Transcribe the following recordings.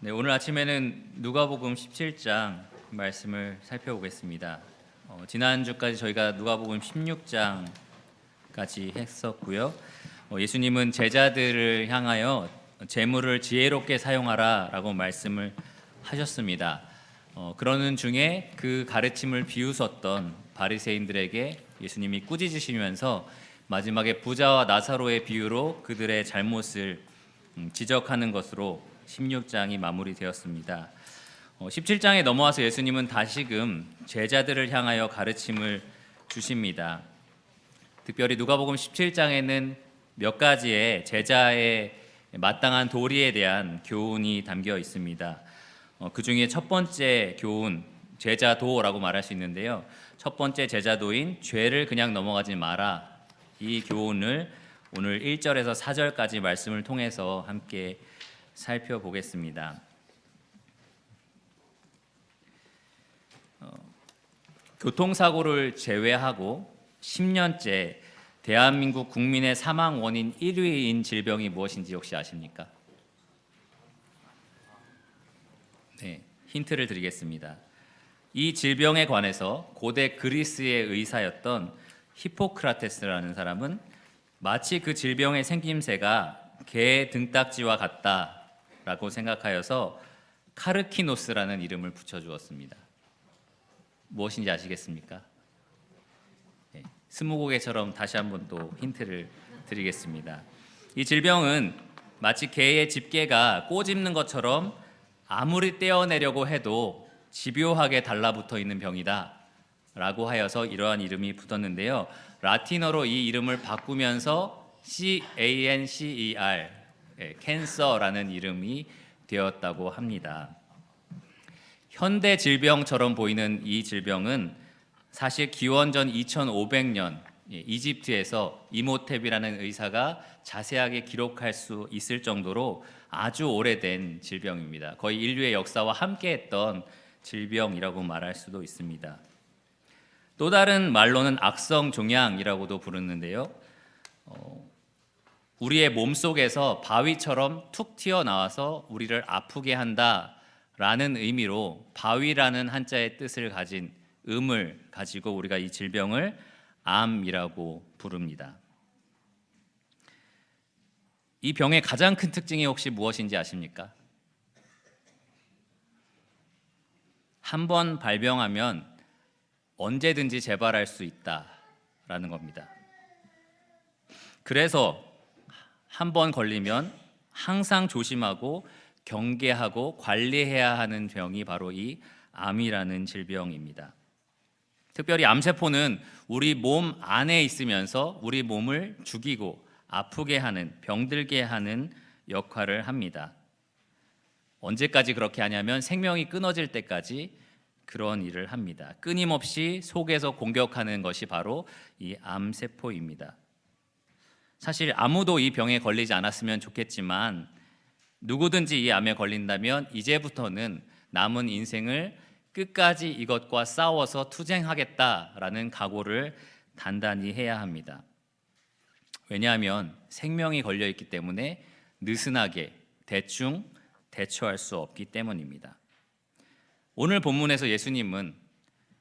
네, 오늘 아침에는 누가복음 17장 말씀을 살펴보겠습니다. 지난주까지 저희가 누가복음 16장까지 했었고요. 예수님은 제자들을 향하여 재물을 지혜롭게 사용하라라고 말씀을 하셨습니다. 그러는 중에 그 가르침을 비웃었던 바리새인들에게 예수님이 꾸짖으시면서 마지막에 부자와 나사로의 비유로 그들의 잘못을 지적하는 것으로 16장이 마무리되었습니다. 17장에 넘어와서 예수님은 다시금 제자들을 향하여 가르침을 주십니다. 특별히 누가복음 17장에는 몇 가지의 제자의 마땅한 도리에 대한 교훈이 담겨 있습니다. 그 중에 첫 번째 교훈, 제자도라고 말할 수 있는데요. 첫 번째 제자도인 죄를 그냥 넘어가지 마라. 이 교훈을 오늘 1절에서 4절까지 말씀을 통해서 함께 살펴보겠습니다. 교통사고를 제외하고 10년째 대한민국 국민의 사망 원인 1위인 질병이 무엇인지 혹시 아십니까? 네, 힌트를 드리겠습니다. 이 질병에 관해서 고대 그리스의 의사였던 히포크라테스라는 사람은 마치 그 질병의 생김새가 개의 등딱지와 같다라고 생각하여서 카르키노스라는 이름을 붙여주었습니다. 무엇인지 아시겠습니까? 네, 스무고개처럼 다시 한번 또 힌트를 드리겠습니다. 이 질병은 마치 개의 집게가 꼬집는 것처럼 아무리 떼어내려고 해도 집요하게 달라붙어 있는 병이다 라고 하여서 이러한 이름이 붙었는데요. 라틴어로 이 이름을 바꾸면서 CANCER, 캔서라는 이름이 되었다고 합니다. 현대 질병처럼 보이는 이 질병은 사실 기원전 2500년 이집트에서 이모텝이라는 의사가 자세하게 기록할 수 있을 정도로 아주 오래된 질병입니다. 거의 인류의 역사와 함께했던 질병이라고 말할 수도 있습니다. 또 다른 말로는 악성종양이라고도 부르는데요. 우리의 몸속에서 바위처럼 툭 튀어나와서 우리를 아프게 한다라는 의미로 바위라는 한자의 뜻을 가진 음을 가지고 우리가 이 질병을 암이라고 부릅니다. 이 병의 가장 큰 특징이 혹시 무엇인지 아십니까? 한 번 발병하면 언제든지 재발할 수 있다라는 겁니다. 그래서 한 번 걸리면 항상 조심하고 경계하고 관리해야 하는 병이 바로 이 암이라는 질병입니다. 특별히 암세포는 우리 몸 안에 있으면서 우리 몸을 죽이고 아프게 하는, 병들게 하는 역할을 합니다. 언제까지 그렇게 하냐면 생명이 끊어질 때까지 그런 일을 합니다. 끊임없이 속에서 공격하는 것이 바로 이 암세포입니다. 사실 아무도 이 병에 걸리지 않았으면 좋겠지만 누구든지 이 암에 걸린다면 이제부터는 남은 인생을 끝까지 이것과 싸워서 투쟁하겠다라는 각오를 단단히 해야 합니다. 왜냐하면 생명이 걸려 있기 때문에 느슨하게 대충 대처할 수 없기 때문입니다. 오늘 본문에서 예수님은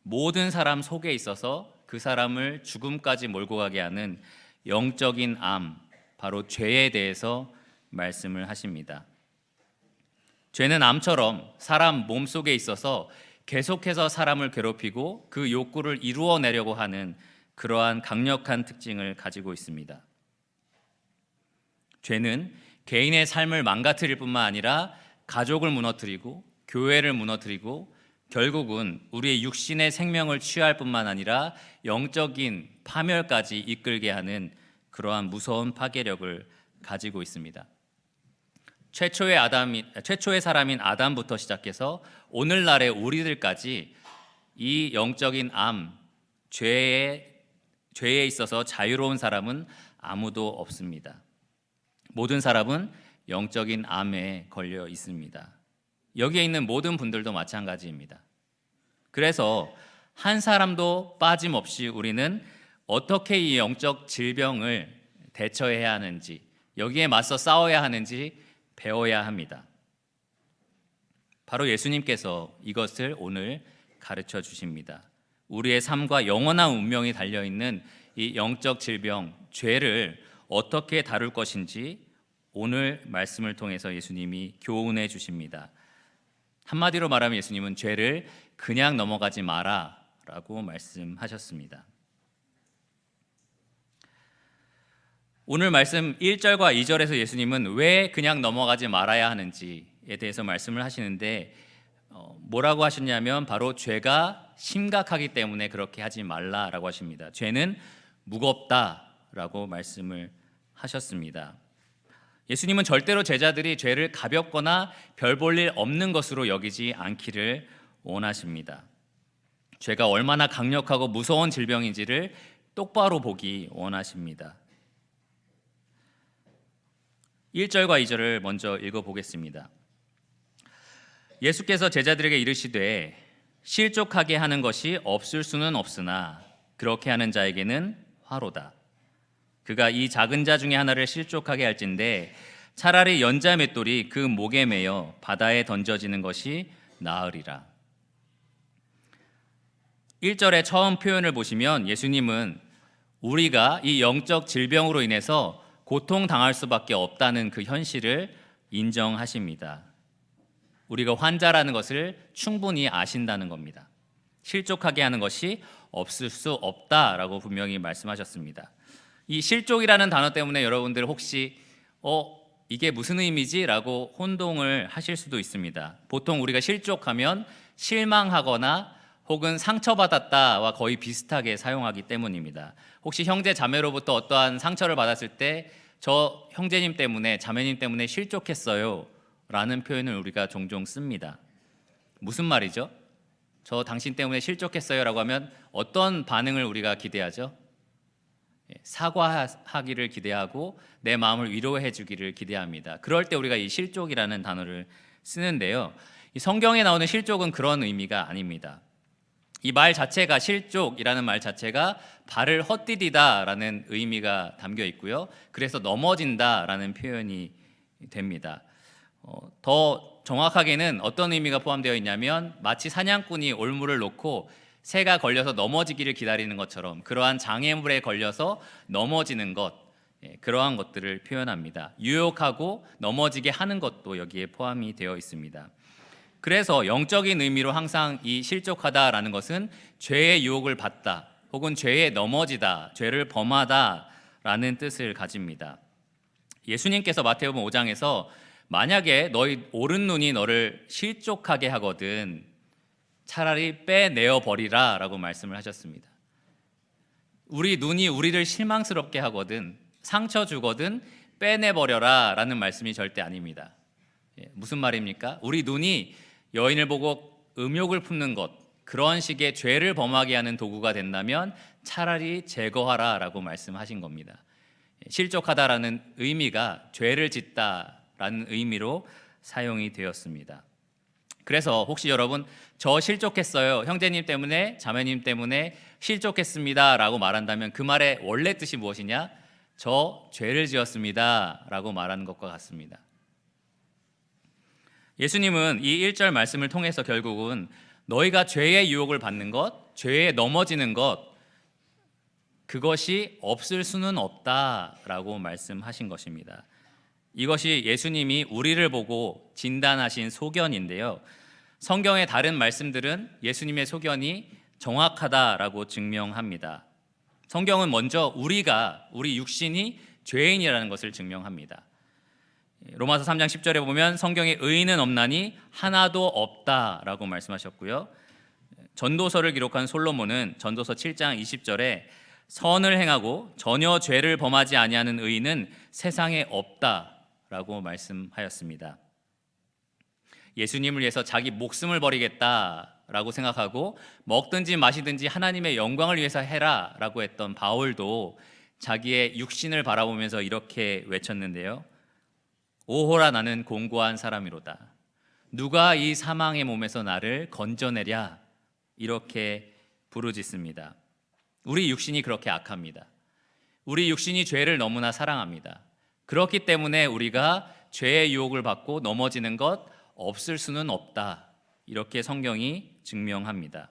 모든 사람 속에 있어서 그 사람을 죽음까지 몰고 가게 하는 영적인 암, 바로 죄에 대해서 말씀을 하십니다. 죄는 암처럼 사람 몸속에 있어서 계속해서 사람을 괴롭히고 그 욕구를 이루어내려고 하는 그러한 강력한 특징을 가지고 있습니다. 죄는 개인의 삶을 망가뜨릴 뿐만 아니라 가족을 무너뜨리고 교회를 무너뜨리고 결국은 우리의 육신의 생명을 취할 뿐만 아니라 영적인 파멸까지 이끌게 하는 그러한 무서운 파괴력을 가지고 있습니다. 최초의 사람인 아담부터 시작해서 오늘날의 우리들까지 이 영적인 암, 죄에 있어서 자유로운 사람은 아무도 없습니다. 모든 사람은 영적인 암에 걸려 있습니다. 여기에 있는 모든 분들도 마찬가지입니다. 그래서 한 사람도 빠짐없이 우리는 어떻게 이 영적 질병을 대처해야 하는지, 여기에 맞서 싸워야 하는지 배워야 합니다. 바로 예수님께서 이것을 오늘 가르쳐 주십니다. 우리의 삶과 영원한 운명이 달려있는 이 영적 질병, 죄를 어떻게 다룰 것인지 오늘 말씀을 통해서 예수님이 교훈해 주십니다. 한마디로 말하면 예수님은 죄를 그냥 넘어가지 마라 라고 말씀하셨습니다. 오늘 말씀 1절과 2절에서 예수님은 왜 그냥 넘어가지 말아야 하는지에 대해서 말씀을 하시는데 뭐라고 하셨냐면 바로 죄가 심각하기 때문에 그렇게 하지 말라라고 하십니다. 죄는 무겁다라고 말씀을 하셨습니다. 예수님은 절대로 제자들이 죄를 가볍거나 별 볼 일 없는 것으로 여기지 않기를 원하십니다. 죄가 얼마나 강력하고 무서운 질병인지를 똑바로 보기 원하십니다. 1절과 2절을 먼저 읽어보겠습니다. 예수께서 제자들에게 이르시되 실족하게 하는 것이 없을 수는 없으나 그렇게 하는 자에게는 화로다. 그가 이 작은 자 중에 하나를 실족하게 할진대 차라리 연자 맷돌이 그 목에 매여 바다에 던져지는 것이 나으리라. 1절의 처음 표현을 보시면 예수님은 우리가 이 영적 질병으로 인해서 고통당할 수밖에 없다는 그 현실을 인정하십니다. 우리가 환자라는 것을 충분히 아신다는 겁니다. 실족하게 하는 것이 없을 수 없다라고 분명히 말씀하셨습니다. 이 실족이라는 단어 때문에 여러분들 혹시 이게 무슨 의미지? 라고 혼동을 하실 수도 있습니다. 보통 우리가 실족하면 실망하거나 혹은 상처받았다와 거의 비슷하게 사용하기 때문입니다. 혹시 형제 자매로부터 어떠한 상처를 받았을 때 저 형제님 때문에 자매님 때문에 실족했어요 라는 표현을 우리가 종종 씁니다. 무슨 말이죠? 저 당신 때문에 실족했어요 라고 하면 어떤 반응을 우리가 기대하죠? 사과하기를 기대하고 내 마음을 위로해 주기를 기대합니다. 그럴 때 우리가 이 실족이라는 단어를 쓰는데요, 이 성경에 나오는 실족은 그런 의미가 아닙니다. 이 말 자체가, 실족이라는 말 자체가 발을 헛디디다라는 의미가 담겨 있고요, 그래서 넘어진다라는 표현이 됩니다. 더 정확하게는 어떤 의미가 포함되어 있냐면 마치 사냥꾼이 올무를 놓고 새가 걸려서 넘어지기를 기다리는 것처럼 그러한 장애물에 걸려서 넘어지는 것, 그러한 것들을 표현합니다. 유혹하고 넘어지게 하는 것도 여기에 포함이 되어 있습니다. 그래서 영적인 의미로 항상 이 실족하다라는 것은 죄의 유혹을 받다 혹은 죄에 넘어지다, 죄를 범하다라는 뜻을 가집니다. 예수님께서 마태복음 5장에서 만약에 너희 오른 눈이 너를 실족하게 하거든 차라리 빼내어 버리라 라고 말씀을 하셨습니다. 우리 눈이 우리를 실망스럽게 하거든, 상처 주거든 빼내버려라 라는 말씀이 절대 아닙니다. 무슨 말입니까? 우리 눈이 여인을 보고 음욕을 품는 것, 그런 식의 죄를 범하게 하는 도구가 된다면 차라리 제거하라 라고 말씀하신 겁니다. 실족하다라는 의미가 죄를 짓다라는 의미로 사용이 되었습니다. 그래서 혹시 여러분 저 실족했어요, 형제님 때문에 자매님 때문에 실족했습니다 라고 말한다면 그 말의 원래 뜻이 무엇이냐? 저 죄를 지었습니다 라고 말하는 것과 같습니다. 예수님은 이 1절 말씀을 통해서 결국은 너희가 죄의 유혹을 받는 것, 죄에 넘어지는 것, 그것이 없을 수는 없다라고 말씀하신 것입니다. 이것이 예수님이 우리를 보고 진단하신 소견인데요, 성경의 다른 말씀들은 예수님의 소견이 정확하다라고 증명합니다. 성경은 먼저 우리 육신이 죄인이라는 것을 증명합니다. 로마서 3장 10절에 보면 성경에 의인은 없나니 하나도 없다라고 말씀하셨고요, 전도서를 기록한 솔로몬은 전도서 7장 20절에 선을 행하고 전혀 죄를 범하지 아니하는 의인은 세상에 없다라고 말씀하였습니다. 예수님을 위해서 자기 목숨을 버리겠다라고 생각하고 먹든지 마시든지 하나님의 영광을 위해서 해라라고 했던 바울도 자기의 육신을 바라보면서 이렇게 외쳤는데요, 오호라 나는 공고한 사람이로다. 누가 이 사망의 몸에서 나를 건져내랴. 이렇게 부르짖습니다. 우리 육신이 그렇게 악합니다. 우리 육신이 죄를 너무나 사랑합니다. 그렇기 때문에 우리가 죄의 유혹을 받고 넘어지는 것, 없을 수는 없다. 이렇게 성경이 증명합니다.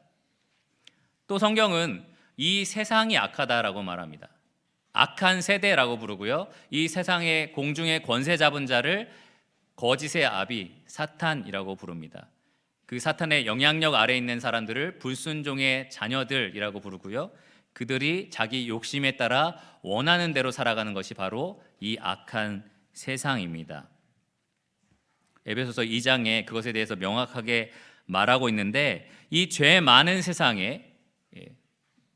또 성경은 이 세상이 악하다라고 말합니다. 악한 세대라고 부르고요. 이 세상의 공중의 권세 잡은 자를 거짓의 아비 사탄이라고 부릅니다. 그 사탄의 영향력 아래에 있는 사람들을 불순종의 자녀들이라고 부르고요. 그들이 자기 욕심에 따라 원하는 대로 살아가는 것이 바로 이 악한 세상입니다. 에베소서 2장에 그것에 대해서 명확하게 말하고 있는데, 이 죄 많은 세상에,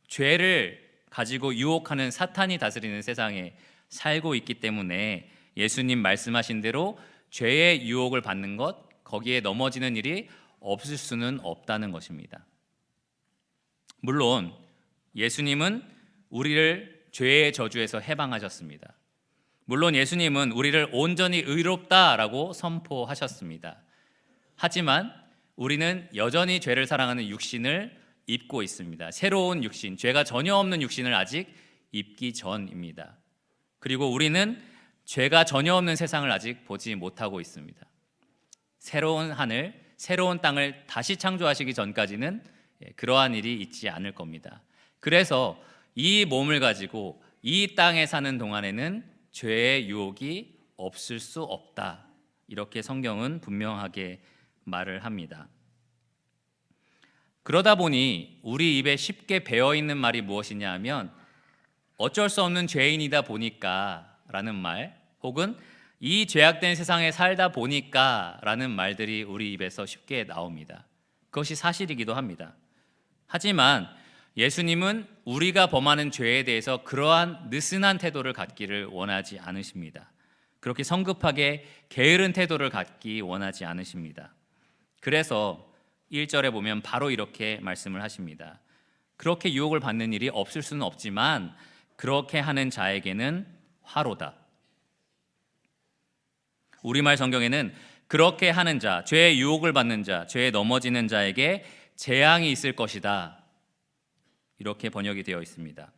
죄를 가지고 유혹하는 사탄이 다스리는 세상에 살고 있기 때문에 예수님 말씀하신 대로 죄의 유혹을 받는 것, 거기에 넘어지는 일이 없을 수는 없다는 것입니다. 물론 예수님은 우리를 죄의 저주에서 해방하셨습니다. 물론 예수님은 우리를 온전히 의롭다라고 선포하셨습니다. 하지만 우리는 여전히 죄를 사랑하는 육신을 입고 있습니다. 새로운 육신, 죄가 전혀 없는 육신을 아직 입기 전입니다. 그리고 우리는 죄가 전혀 없는 세상을 아직 보지 못하고 있습니다. 새로운 하늘, 새로운 땅을 다시 창조하시기 전까지는 그러한 일이 있지 않을 겁니다. 그래서 이 몸을 가지고 이 땅에 사는 동안에는 죄의 유혹이 없을 수 없다. 이렇게 성경은 분명하게 말을 합니다. 그러다 보니 우리 입에 쉽게 배어있는 말이 무엇이냐 하면 어쩔 수 없는 죄인이다 보니까 라는 말, 혹은 이 죄악된 세상에 살다 보니까 라는 말들이 우리 입에서 쉽게 나옵니다. 그것이 사실이기도 합니다. 하지만 예수님은 우리가 범하는 죄에 대해서 그러한 느슨한 태도를 갖기를 원하지 않으십니다. 그렇게 성급하게 게으른 태도를 갖기 원하지 않으십니다. 그래서 1절에 보면 바로 이렇게 말씀을 하십니다. 그렇게 유혹을 받는 일이 없을 수는 없지만 그렇게 하는 자에게는 화로다. 우리말 성경에는 그렇게 하는 자, 죄의 유혹을 받는 자, 죄에 넘어지는 자에게 재앙이 있을 것이다. 이렇게 번역이 되어 있습니다.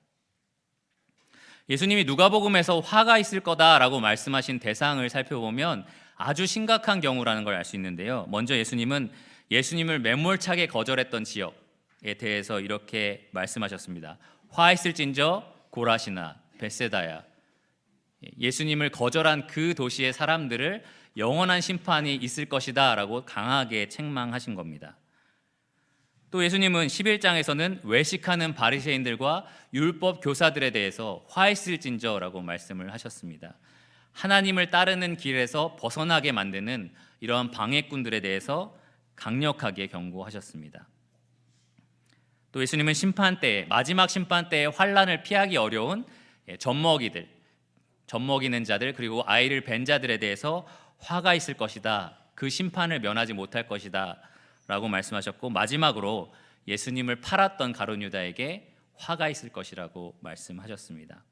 예수님이 누가복음에서 화가 있을 거다라고 말씀하신 대상을 살펴보면 아주 심각한 경우라는 걸 알 수 있는데요. 먼저 예수님은 예수님을 매몰차게 거절했던 지역에 대해서 이렇게 말씀하셨습니다. 화 있을진저 고라시나 벳세다야. 예수님을 거절한 그 도시의 사람들을 영원한 심판이 있을 것이다 라고 강하게 책망하신 겁니다. 또 예수님은 11장에서는 외식하는 바리새인들과 율법 교사들에 대해서 화 있을진저라고 말씀을 하셨습니다. 하나님을 따르는 길에서 벗어나게 만드는 이러한 방해꾼들에 대해서 강력하게 경고하셨습니다. 또 예수님은 심판 때에, 마지막 심판 때에 환난을 피하기 어려운 젖먹이는 자들, 그리고 아이를 벤 자들에 대해서 화가 있을 것이다. 그 심판을 면하지 못할 것이다 라고 말씀하셨고, 마지막으로 예수님을 팔았던 가룟 유다에게 화가 있을 것이라고 말씀하셨습니다.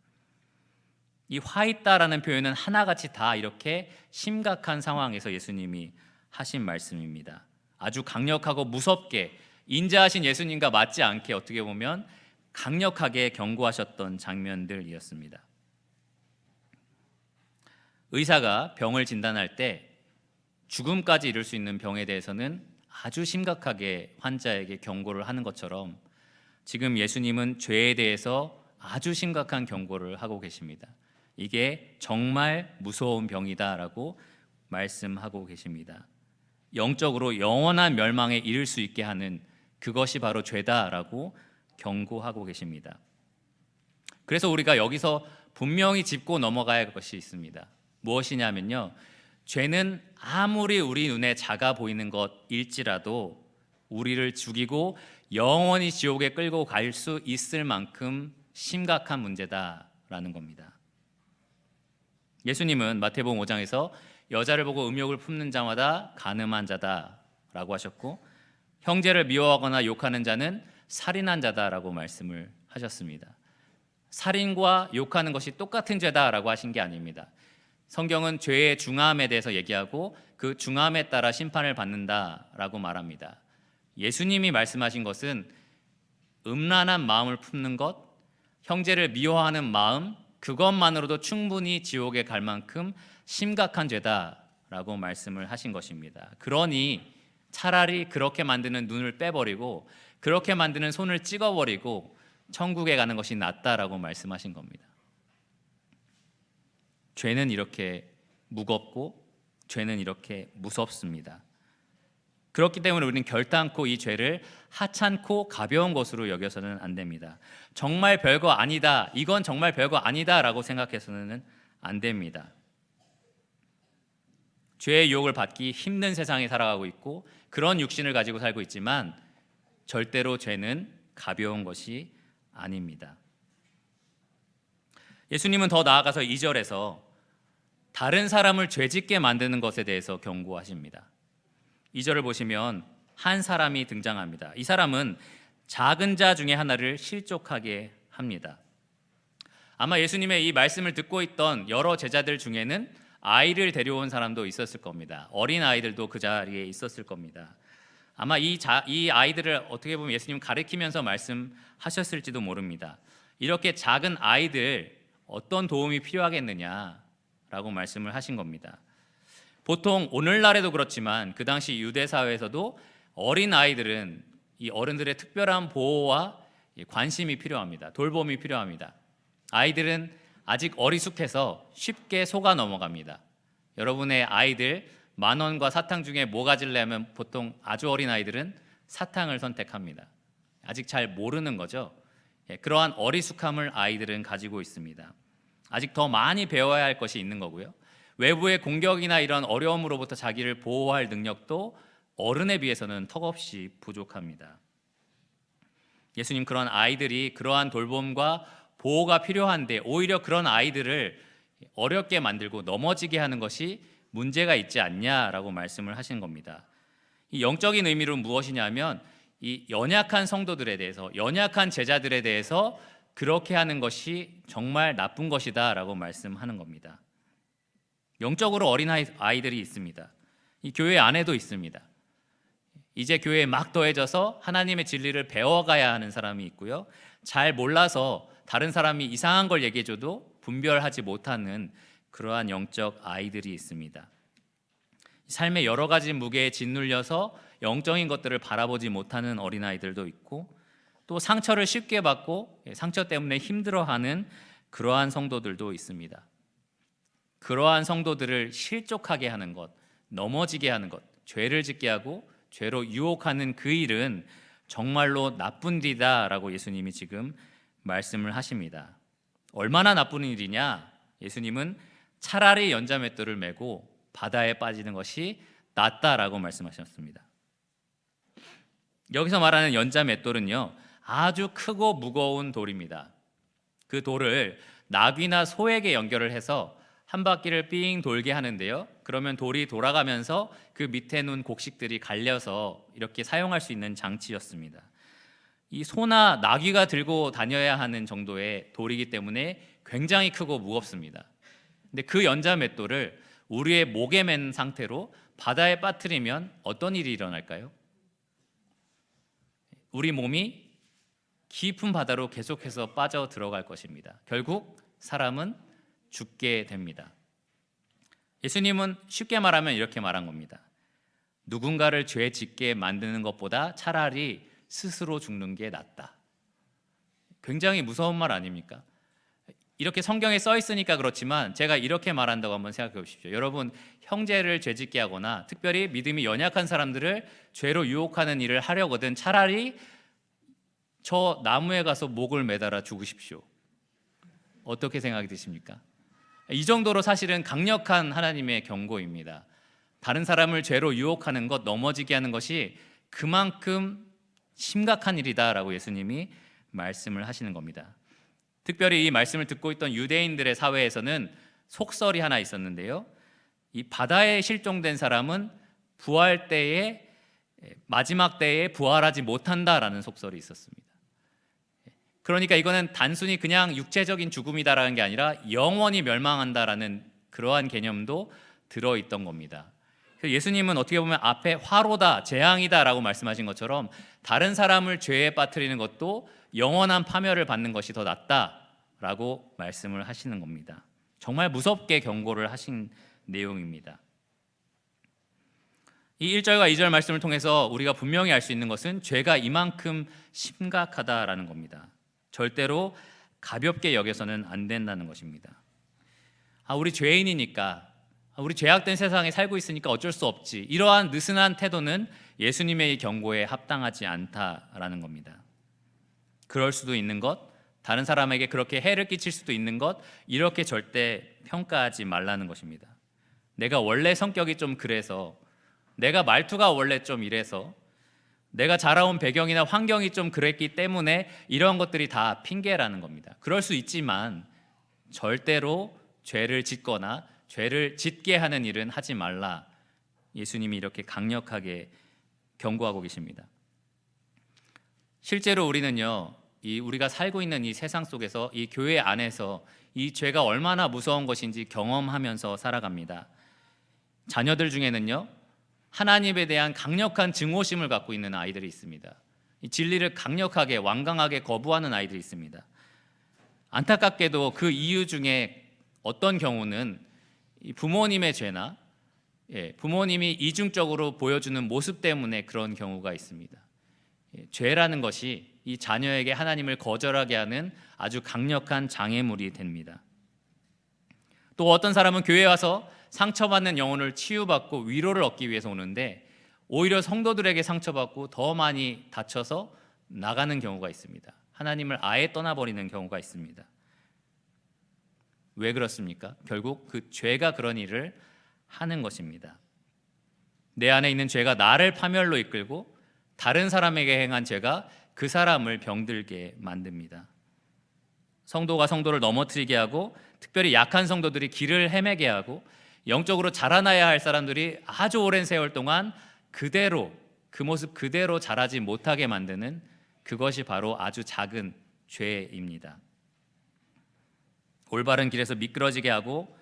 이 화 있다라는 표현은 하나같이 다 이렇게 심각한 상황에서 예수님이 하신 말씀입니다. 아주 강력하고 무섭게 인자하신 예수님과 맞지 않게 어떻게 보면 강력하게 경고하셨던 장면들이었습니다. 의사가 병을 진단할 때 죽음까지 이를 수 있는 병에 대해서는 아주 심각하게 환자에게 경고를 하는 것처럼 지금 예수님은 죄에 대해서 아주 심각한 경고를 하고 계십니다. 이게 정말 무서운 병이다라고 말씀하고 계십니다. 영적으로 영원한 멸망에 이를 수 있게 하는 그것이 바로 죄다라고 경고하고 계십니다. 그래서 우리가 여기서 분명히 짚고 넘어가야 할 것이 있습니다. 무엇이냐면요, 죄는 아무리 우리 눈에 작아 보이는 것일지라도 우리를 죽이고 영원히 지옥에 끌고 갈 수 있을 만큼 심각한 문제다라는 겁니다. 예수님은 마태복음 5장에서 여자를 보고 음욕을 품는 자마다 간음한 자다라고 하셨고, 형제를 미워하거나 욕하는 자는 살인한 자다라고 말씀을 하셨습니다. 살인과 욕하는 것이 똑같은 죄다라고 하신 게 아닙니다. 성경은 죄의 중함에 대해서 얘기하고 그 중함에 따라 심판을 받는다라고 말합니다. 예수님이 말씀하신 것은 음란한 마음을 품는 것, 형제를 미워하는 마음, 그것만으로도 충분히 지옥에 갈 만큼 심각한 죄다라고 라고 말씀을 하신 것입니다. 그러니 차라리 그렇게 만드는 눈을 빼버리고 그렇게 만드는 손을 찍어버리고 천국에 가는 것이 낫다라고 말씀하신 겁니다. 죄는 이렇게 무겁고 죄는 이렇게 무섭습니다. 그렇기 때문에 우리는 결단코 이 죄를 하찮고 가벼운 것으로 여겨서는 안 됩니다. 정말 별거 아니다, 이건 정말 별거 아니다 라고 생각해서는 안 됩니다. 죄의 유혹을 받기 힘든 세상에 살아가고 있고 그런 육신을 가지고 살고 있지만 절대로 죄는 가벼운 것이 아닙니다. 예수님은 더 나아가서 2절에서 다른 사람을 죄짓게 만드는 것에 대해서 경고하십니다. 2절을 보시면 한 사람이 등장합니다. 이 사람은 작은 자 중에 하나를 실족하게 합니다. 아마 예수님의 이 말씀을 듣고 있던 여러 제자들 중에는 아이를 데려온 사람도 있었을 겁니다. 어린 아이들도 그 자리에 있었을 겁니다. 아마 이 아이들을 어떻게 보면 예수님 가르치면서 말씀하셨을지도 모릅니다. 이렇게 작은 아이들 어떤 도움이 필요하겠느냐라고 말씀을 하신 겁니다. 보통 오늘날에도 그렇지만 그 당시 유대 사회에서도 어린 아이들은 이 어른들의 특별한 보호와 관심이 필요합니다. 돌봄이 필요합니다. 아이들은 아직 어리숙해서 쉽게 속아 넘어갑니다. 여러분의 아이들 10,000원과 사탕 중에 뭐 가질려면 보통 아주 어린 아이들은 사탕을 선택합니다. 아직 잘 모르는 거죠. 그러한 어리숙함을 아이들은 가지고 있습니다. 아직 더 많이 배워야 할 것이 있는 거고요. 외부의 공격이나 이런 어려움으로부터 자기를 보호할 능력도 어른에 비해서는 턱없이 부족합니다. 예수님 그런 아이들이 그러한 돌봄과 보호가 필요한데 오히려 그런 아이들을 어렵게 만들고 넘어지게 하는 것이 문제가 있지 않냐라고 말씀을 하신 겁니다. 이 영적인 의미로 무엇이냐면 이 연약한 성도들에 대해서, 연약한 제자들에 대해서 그렇게 하는 것이 정말 나쁜 것이다라고 말씀하는 겁니다. 영적으로 어린 아이들이 있습니다. 이 교회 안에도 있습니다. 이제 교회에 막 더해져서 하나님의 진리를 배워가야 하는 사람이 있고요. 잘 몰라서 다른 사람이 이상한 걸 얘기해줘도 분별하지 못하는 그러한 영적 아이들이 있습니다. 삶의 여러 가지 무게에 짓눌려서 영적인 것들을 바라보지 못하는 어린아이들도 있고 또 상처를 쉽게 받고 상처 때문에 힘들어하는 그러한 성도들도 있습니다. 그러한 성도들을 실족하게 하는 것, 넘어지게 하는 것, 죄를 짓게 하고 죄로 유혹하는 그 일은 정말로 나쁜 일이다라고 예수님이 지금 말씀을 하십니다. 얼마나 나쁜 일이냐? 예수님은 차라리 연자맷돌을 메고 바다에 빠지는 것이 낫다라고 말씀하셨습니다. 여기서 말하는 연자맷돌은요, 아주 크고 무거운 돌입니다. 그 돌을 나귀나 소에게 연결을 해서 한 바퀴를 삥 돌게 하는데요, 그러면 돌이 돌아가면서 그 밑에 놓은 곡식들이 갈려서 이렇게 사용할 수 있는 장치였습니다. 이 소나 나귀가 들고 다녀야 하는 정도의 돌이기 때문에 굉장히 크고 무겁습니다. 근데 그 연자맷돌을 우리의 목에 맨 상태로 바다에 빠뜨리면 어떤 일이 일어날까요? 우리 몸이 깊은 바다로 계속해서 빠져 들어갈 것입니다. 결국 사람은 죽게 됩니다. 예수님은 쉽게 말하면 이렇게 말한 겁니다. 누군가를 죄 짓게 만드는 것보다 차라리 스스로 죽는 게 낫다. 굉장히 무서운 말 아닙니까? 이렇게 성경에 써 있으니까 그렇지만 제가 이렇게 말한다고 한번 생각해 보십시오. 여러분, 형제를 죄짓게 하거나 특별히 믿음이 연약한 사람들을 죄로 유혹하는 일을 하려거든 차라리 저 나무에 가서 목을 매달아 죽으십시오. 어떻게 생각이 드십니까? 이 정도로 사실은 강력한 하나님의 경고입니다. 다른 사람을 죄로 유혹하는 것, 넘어지게 하는 것이 그만큼 심각한 일이다라고 예수님이 말씀을 하시는 겁니다. 특별히 이 말씀을 듣고 있던 유대인들의 사회에서는 속설이 하나 있었는데요, 이 바다에 실종된 사람은 부활 때에, 마지막 때에 부활하지 못한다라는 속설이 있었습니다. 그러니까 이거는 단순히 그냥 육체적인 죽음이다라는 게 아니라 영원히 멸망한다라는 그러한 개념도 들어있던 겁니다. 예수님은 어떻게 보면 앞에 화로다, 재앙이다라고 말씀하신 것처럼 다른 사람을 죄에 빠뜨리는 것도 영원한 파멸을 받는 것이 더 낫다라고 말씀을 하시는 겁니다. 정말 무섭게 경고를 하신 내용입니다. 이 1절과 2절 말씀을 통해서 우리가 분명히 알 수 있는 것은 죄가 이만큼 심각하다라는 겁니다. 절대로 가볍게 여겨서는 안 된다는 것입니다. 우리 죄인이니까, 우리 죄악된 세상에 살고 있으니까 어쩔 수 없지, 이러한 느슨한 태도는 예수님의 경고에 합당하지 않다라는 겁니다. 그럴 수도 있는 것, 다른 사람에게 그렇게 해를 끼칠 수도 있는 것, 이렇게 절대 평가하지 말라는 것입니다. 내가 원래 성격이 좀 그래서, 내가 말투가 원래 좀 이래서, 내가 자라온 배경이나 환경이 좀 그랬기 때문에 이런 것들이 다 핑계라는 겁니다. 그럴 수 있지만 절대로 죄를 짓거나 죄를 짓게 하는 일은 하지 말라, 예수님이 이렇게 강력하게 경고하고 계십니다. 실제로 우리는요, 우리가 살고 있는 이 세상 속에서, 이 교회 안에서 이 죄가 얼마나 무서운 것인지 경험하면서 살아갑니다. 자녀들 중에는요, 하나님에 대한 강력한 증오심을 갖고 있는 아이들이 있습니다. 이 진리를 강력하게 완강하게 거부하는 아이들이 있습니다. 안타깝게도 그 이유 중에 어떤 경우는 이 부모님의 죄나 부모님이 이중적으로 보여주는 모습 때문에 그런 경우가 있습니다. 죄라는 것이 이 자녀에게 하나님을 거절하게 하는 아주 강력한 장애물이 됩니다. 또 어떤 사람은 교회에 와서 상처받는 영혼을 치유받고 위로를 얻기 위해서 오는데 오히려 성도들에게 상처받고 더 많이 다쳐서 나가는 경우가 있습니다. 하나님을 아예 떠나버리는 경우가 있습니다. 왜 그렇습니까? 결국 그 죄가 그런 일을 하는 것입니다. 내 안에 있는 죄가 나를 파멸로 이끌고 다른 사람에게 행한 죄가 그 사람을 병들게 만듭니다. 성도가 성도를 넘어뜨리게 하고, 특별히 약한 성도들이 길을 헤매게 하고, 영적으로 자라나야 할 사람들이 아주 오랜 세월 동안 그대로, 그 모습 그대로 자라지 못하게 만드는, 그것이 바로 아주 작은 죄입니다. 올바른 길에서 미끄러지게 하고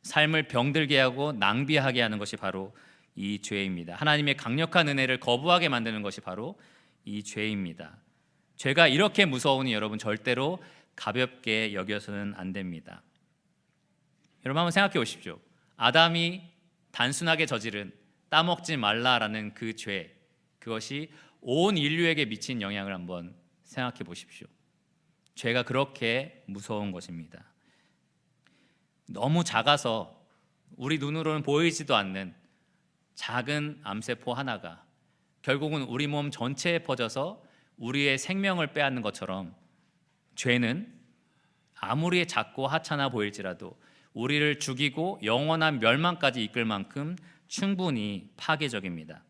삶을 병들게 하고 낭비하게 하는 것이 바로 이 죄입니다. 하나님의 강력한 은혜를 거부하게 만드는 것이 바로 이 죄입니다. 죄가 이렇게 무서우니 여러분 절대로 가볍게 여겨서는 안 됩니다. 여러분 한번 생각해 보십시오. 아담이 단순하게 저지른 따먹지 말라라는 그 죄, 그것이 온 인류에게 미친 영향을 한번 생각해 보십시오. 죄가 그렇게 무서운 것입니다. 너무 작아서 우리 눈으로는 보이지도 않는 작은 암세포 하나가 결국은 우리 몸 전체에 퍼져서 우리의 생명을 빼앗는 것처럼, 죄는 아무리 작고 하찮아 보일지라도 우리를 죽이고 영원한 멸망까지 이끌 만큼 충분히 파괴적입니다.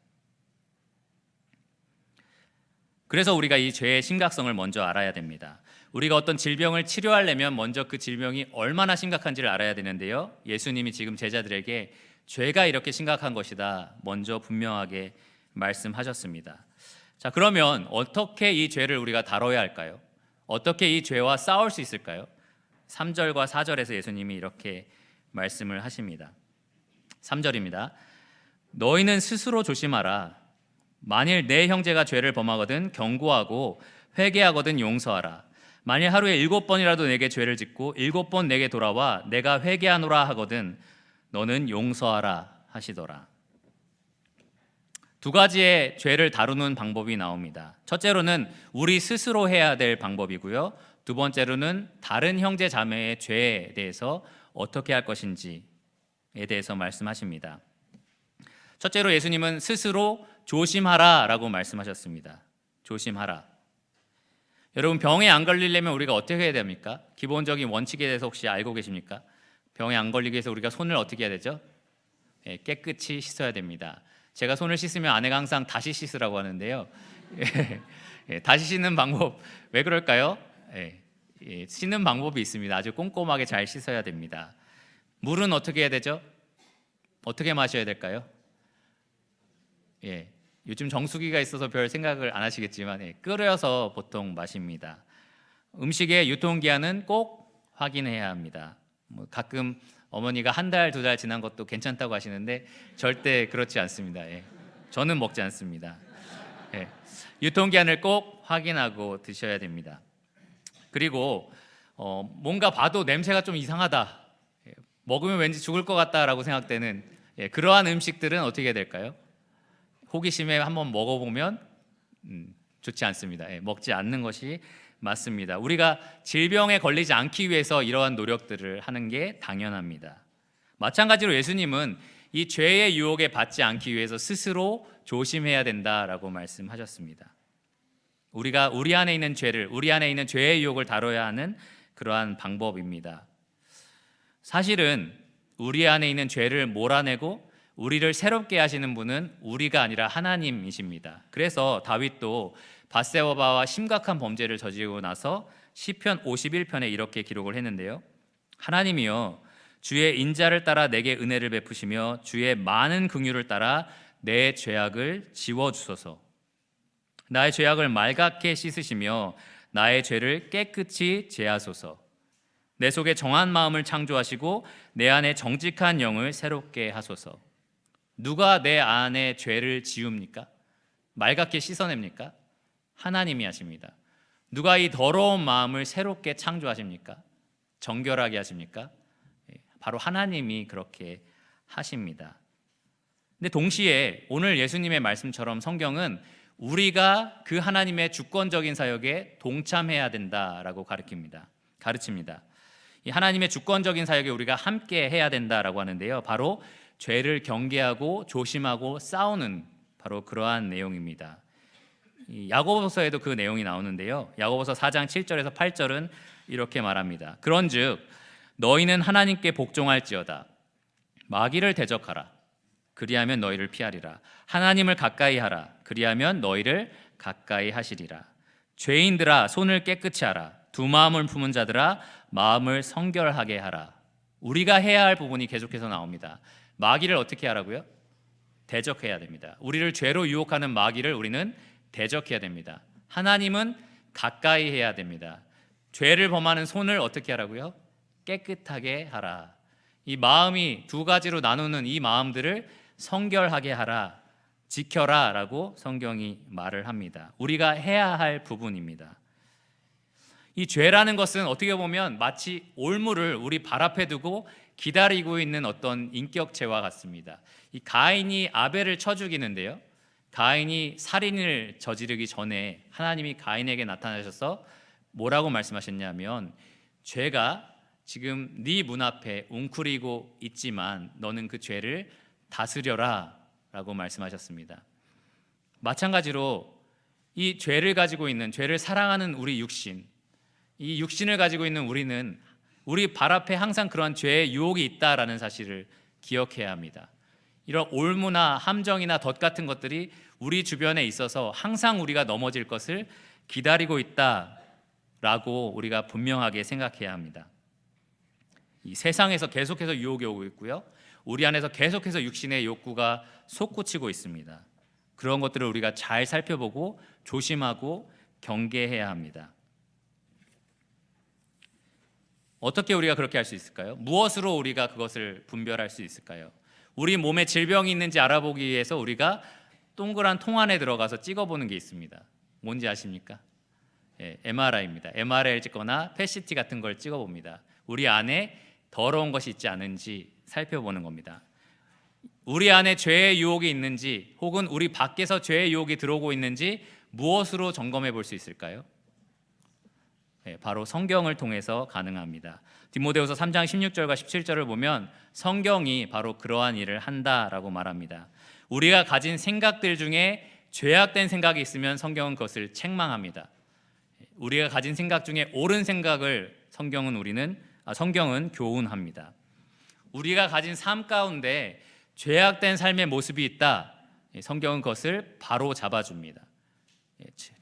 그래서 우리가 이 죄의 심각성을 먼저 알아야 됩니다. 우리가 어떤 질병을 치료하려면 먼저 그 질병이 얼마나 심각한지를 알아야 되는데요, 예수님이 지금 제자들에게 죄가 이렇게 심각한 것이다 먼저 분명하게 말씀하셨습니다. 자, 그러면 어떻게 이 죄를 우리가 다뤄야 할까요? 어떻게 이 죄와 싸울 수 있을까요? 3절과 4절에서 예수님이 이렇게 말씀을 하십니다. 3절입니다. 너희는 스스로 조심하라. 만일 내 형제가 죄를 범하거든 경고하고 회개하거든 용서하라. 만일 하루에 7번이라도 내게 죄를 짓고 7번 내게 돌아와 내가 회개하노라 하거든 너는 용서하라 하시더라. 두 가지의 죄를 다루는 방법이 나옵니다. 첫째로는 우리 스스로 해야 될 방법이고요, 두 번째로는 다른 형제 자매의 죄에 대해서 어떻게 할 것인지에 대해서 말씀하십니다. 첫째로 예수님은 스스로 조심하라 라고 말씀하셨습니다. 조심하라. 여러분, 병에 안 걸리려면 우리가 어떻게 해야 됩니까? 기본적인 원칙에 대해서 혹시 알고 계십니까? 병에 안 걸리기 위해서 우리가 손을 어떻게 해야 되죠? 깨끗이 씻어야 됩니다. 제가 손을 씻으면 아내가 항상 다시 씻으라고 하는데요. 다시 씻는 방법, 왜 그럴까요? 씻는 방법이 있습니다. 아주 꼼꼼하게 잘 씻어야 됩니다. 물은 어떻게 해야 되죠? 어떻게 마셔야 될까요? 요즘 정수기가 있어서 별 생각을 안 하시겠지만 끓여서 보통 마십니다. 음식의 유통기한은 꼭 확인해야 합니다. 가끔 어머니가 1달, 2달 지난 것도 괜찮다고 하시는데 절대 그렇지 않습니다. 저는 먹지 않습니다. 유통기한을 꼭 확인하고 드셔야 됩니다. 그리고 뭔가 봐도 냄새가 좀 이상하다, 먹으면 왠지 죽을 것 같다라고 생각되는 그러한 음식들은 어떻게 해야 될까요? 호기심에 한번 먹어보면 좋지 않습니다. 먹지 않는 것이 맞습니다. 우리가 질병에 걸리지 않기 위해서 이러한 노력들을 하는 게 당연합니다. 마찬가지로 예수님은 이 죄의 유혹에 받지 않기 위해서 스스로 조심해야 된다라고 말씀하셨습니다. 우리가 우리 안에 있는 죄를, 우리 안에 있는 죄의 유혹을 다뤄야 하는 그러한 방법입니다. 사실은 우리 안에 있는 죄를 몰아내고 우리를 새롭게 하시는 분은 우리가 아니라 하나님이십니다. 그래서 다윗도 밧세바와 심각한 범죄를 저지르고 나서 시편 51편에 이렇게 기록을 했는데요. 하나님이여, 주의 인자를 따라 내게 은혜를 베푸시며 주의 많은 긍휼을 따라 내 죄악을 지워주소서. 나의 죄악을 맑게 씻으시며 나의 죄를 깨끗이 제하소서. 내 속에 정한 마음을 창조하시고 내 안에 정직한 영을 새롭게 하소서. 누가 내 안에 죄를 지웁니까? 맑게 씻어냅니까? 하나님이 하십니다. 누가 이 더러운 마음을 새롭게 창조하십니까? 정결하게 하십니까? 바로 하나님이 그렇게 하십니다. 근데 동시에 오늘 예수님의 말씀처럼 성경은 우리가 그 하나님의 주권적인 사역에 동참해야 된다라고 가르칩니다. 이 하나님의 주권적인 사역에 우리가 함께 해야 된다라고 하는데요. 바로 죄를 경계하고 조심하고 싸우는 바로 그러한 내용입니다. 야고보서에도 그 내용이 나오는데요. 야고보서 4장 7절에서 8절은 이렇게 말합니다. 그런즉 너희는 하나님께 복종할지어다. 마귀를 대적하라. 그리하면 너희를 피하리라. 하나님을 가까이 하라. 그리하면 너희를 가까이 하시리라. 죄인들아 손을 깨끗이 하라. 두 마음을 품은 자들아 마음을 성결하게 하라. 우리가 해야 할 부분이 계속해서 나옵니다. 마귀를 어떻게 하라고요? 대적해야 됩니다. 우리를 죄로 유혹하는 마귀를 우리는 대적해야 됩니다. 하나님은 가까이 해야 됩니다. 죄를 범하는 손을 어떻게 하라고요? 깨끗하게 하라. 이 마음이 두 가지로 나누는 이 마음들을 성결하게 하라, 지켜라 라고 성경이 말을 합니다. 우리가 해야 할 부분입니다. 이 죄라는 것은 어떻게 보면 마치 올무를 우리 발 앞에 두고 기다리고 있는 어떤 인격체와 같습니다. 이 가인이 아벨을 쳐 죽이는데요. 가인이 살인을 저지르기 전에 하나님이 가인에게 나타나셔서 뭐라고 말씀하셨냐면 죄가 지금 네 문 앞에 웅크리고 있지만 너는 그 죄를 다스려라 라고 말씀하셨습니다. 마찬가지로 이 죄를 가지고 있는, 죄를 사랑하는 우리 육신, 이 육신을 가지고 있는 우리는 우리 발 앞에 항상 그런 죄의 유혹이 있다라는 사실을 기억해야 합니다. 이런 올무나 함정이나 덫 같은 것들이 우리 주변에 있어서 항상 우리가 넘어질 것을 기다리고 있다라고 우리가 분명하게 생각해야 합니다. 이 세상에서 계속해서 유혹이 오고 있고요. 우리 안에서 계속해서 육신의 욕구가 솟구치고 있습니다. 그런 것들을 우리가 잘 살펴보고 조심하고 경계해야 합니다. 어떻게 우리가 그렇게 할 수 있을까요? 무엇으로 우리가 그것을 분별할 수 있을까요? 우리 몸에 질병이 있는지 알아보기 위해서 우리가 동그란 통 안에 들어가서 찍어보는 게 있습니다. 뭔지 아십니까? MRI입니다. MRI를 찍거나 PET 같은 걸 찍어봅니다. 우리 안에 더러운 것이 있지 않은지 살펴보는 겁니다. 우리 안에 죄의 유혹이 있는지 혹은 우리 밖에서 죄의 유혹이 들어오고 있는지 무엇으로 점검해 볼 수 있을까요? 바로 성경을 통해서 가능합니다. 디모데후서 3장 16절과 17절을 보면 성경이 바로 그러한 일을 한다라고 말합니다. 우리가 가진 생각들 중에 죄악된 생각이 있으면 성경은 그것을 책망합니다. 우리가 가진 생각 중에 옳은 생각을 성경은 교훈합니다. 우리가 가진 삶 가운데 죄악된 삶의 모습이 있다. 성경은 그것을 바로 잡아줍니다.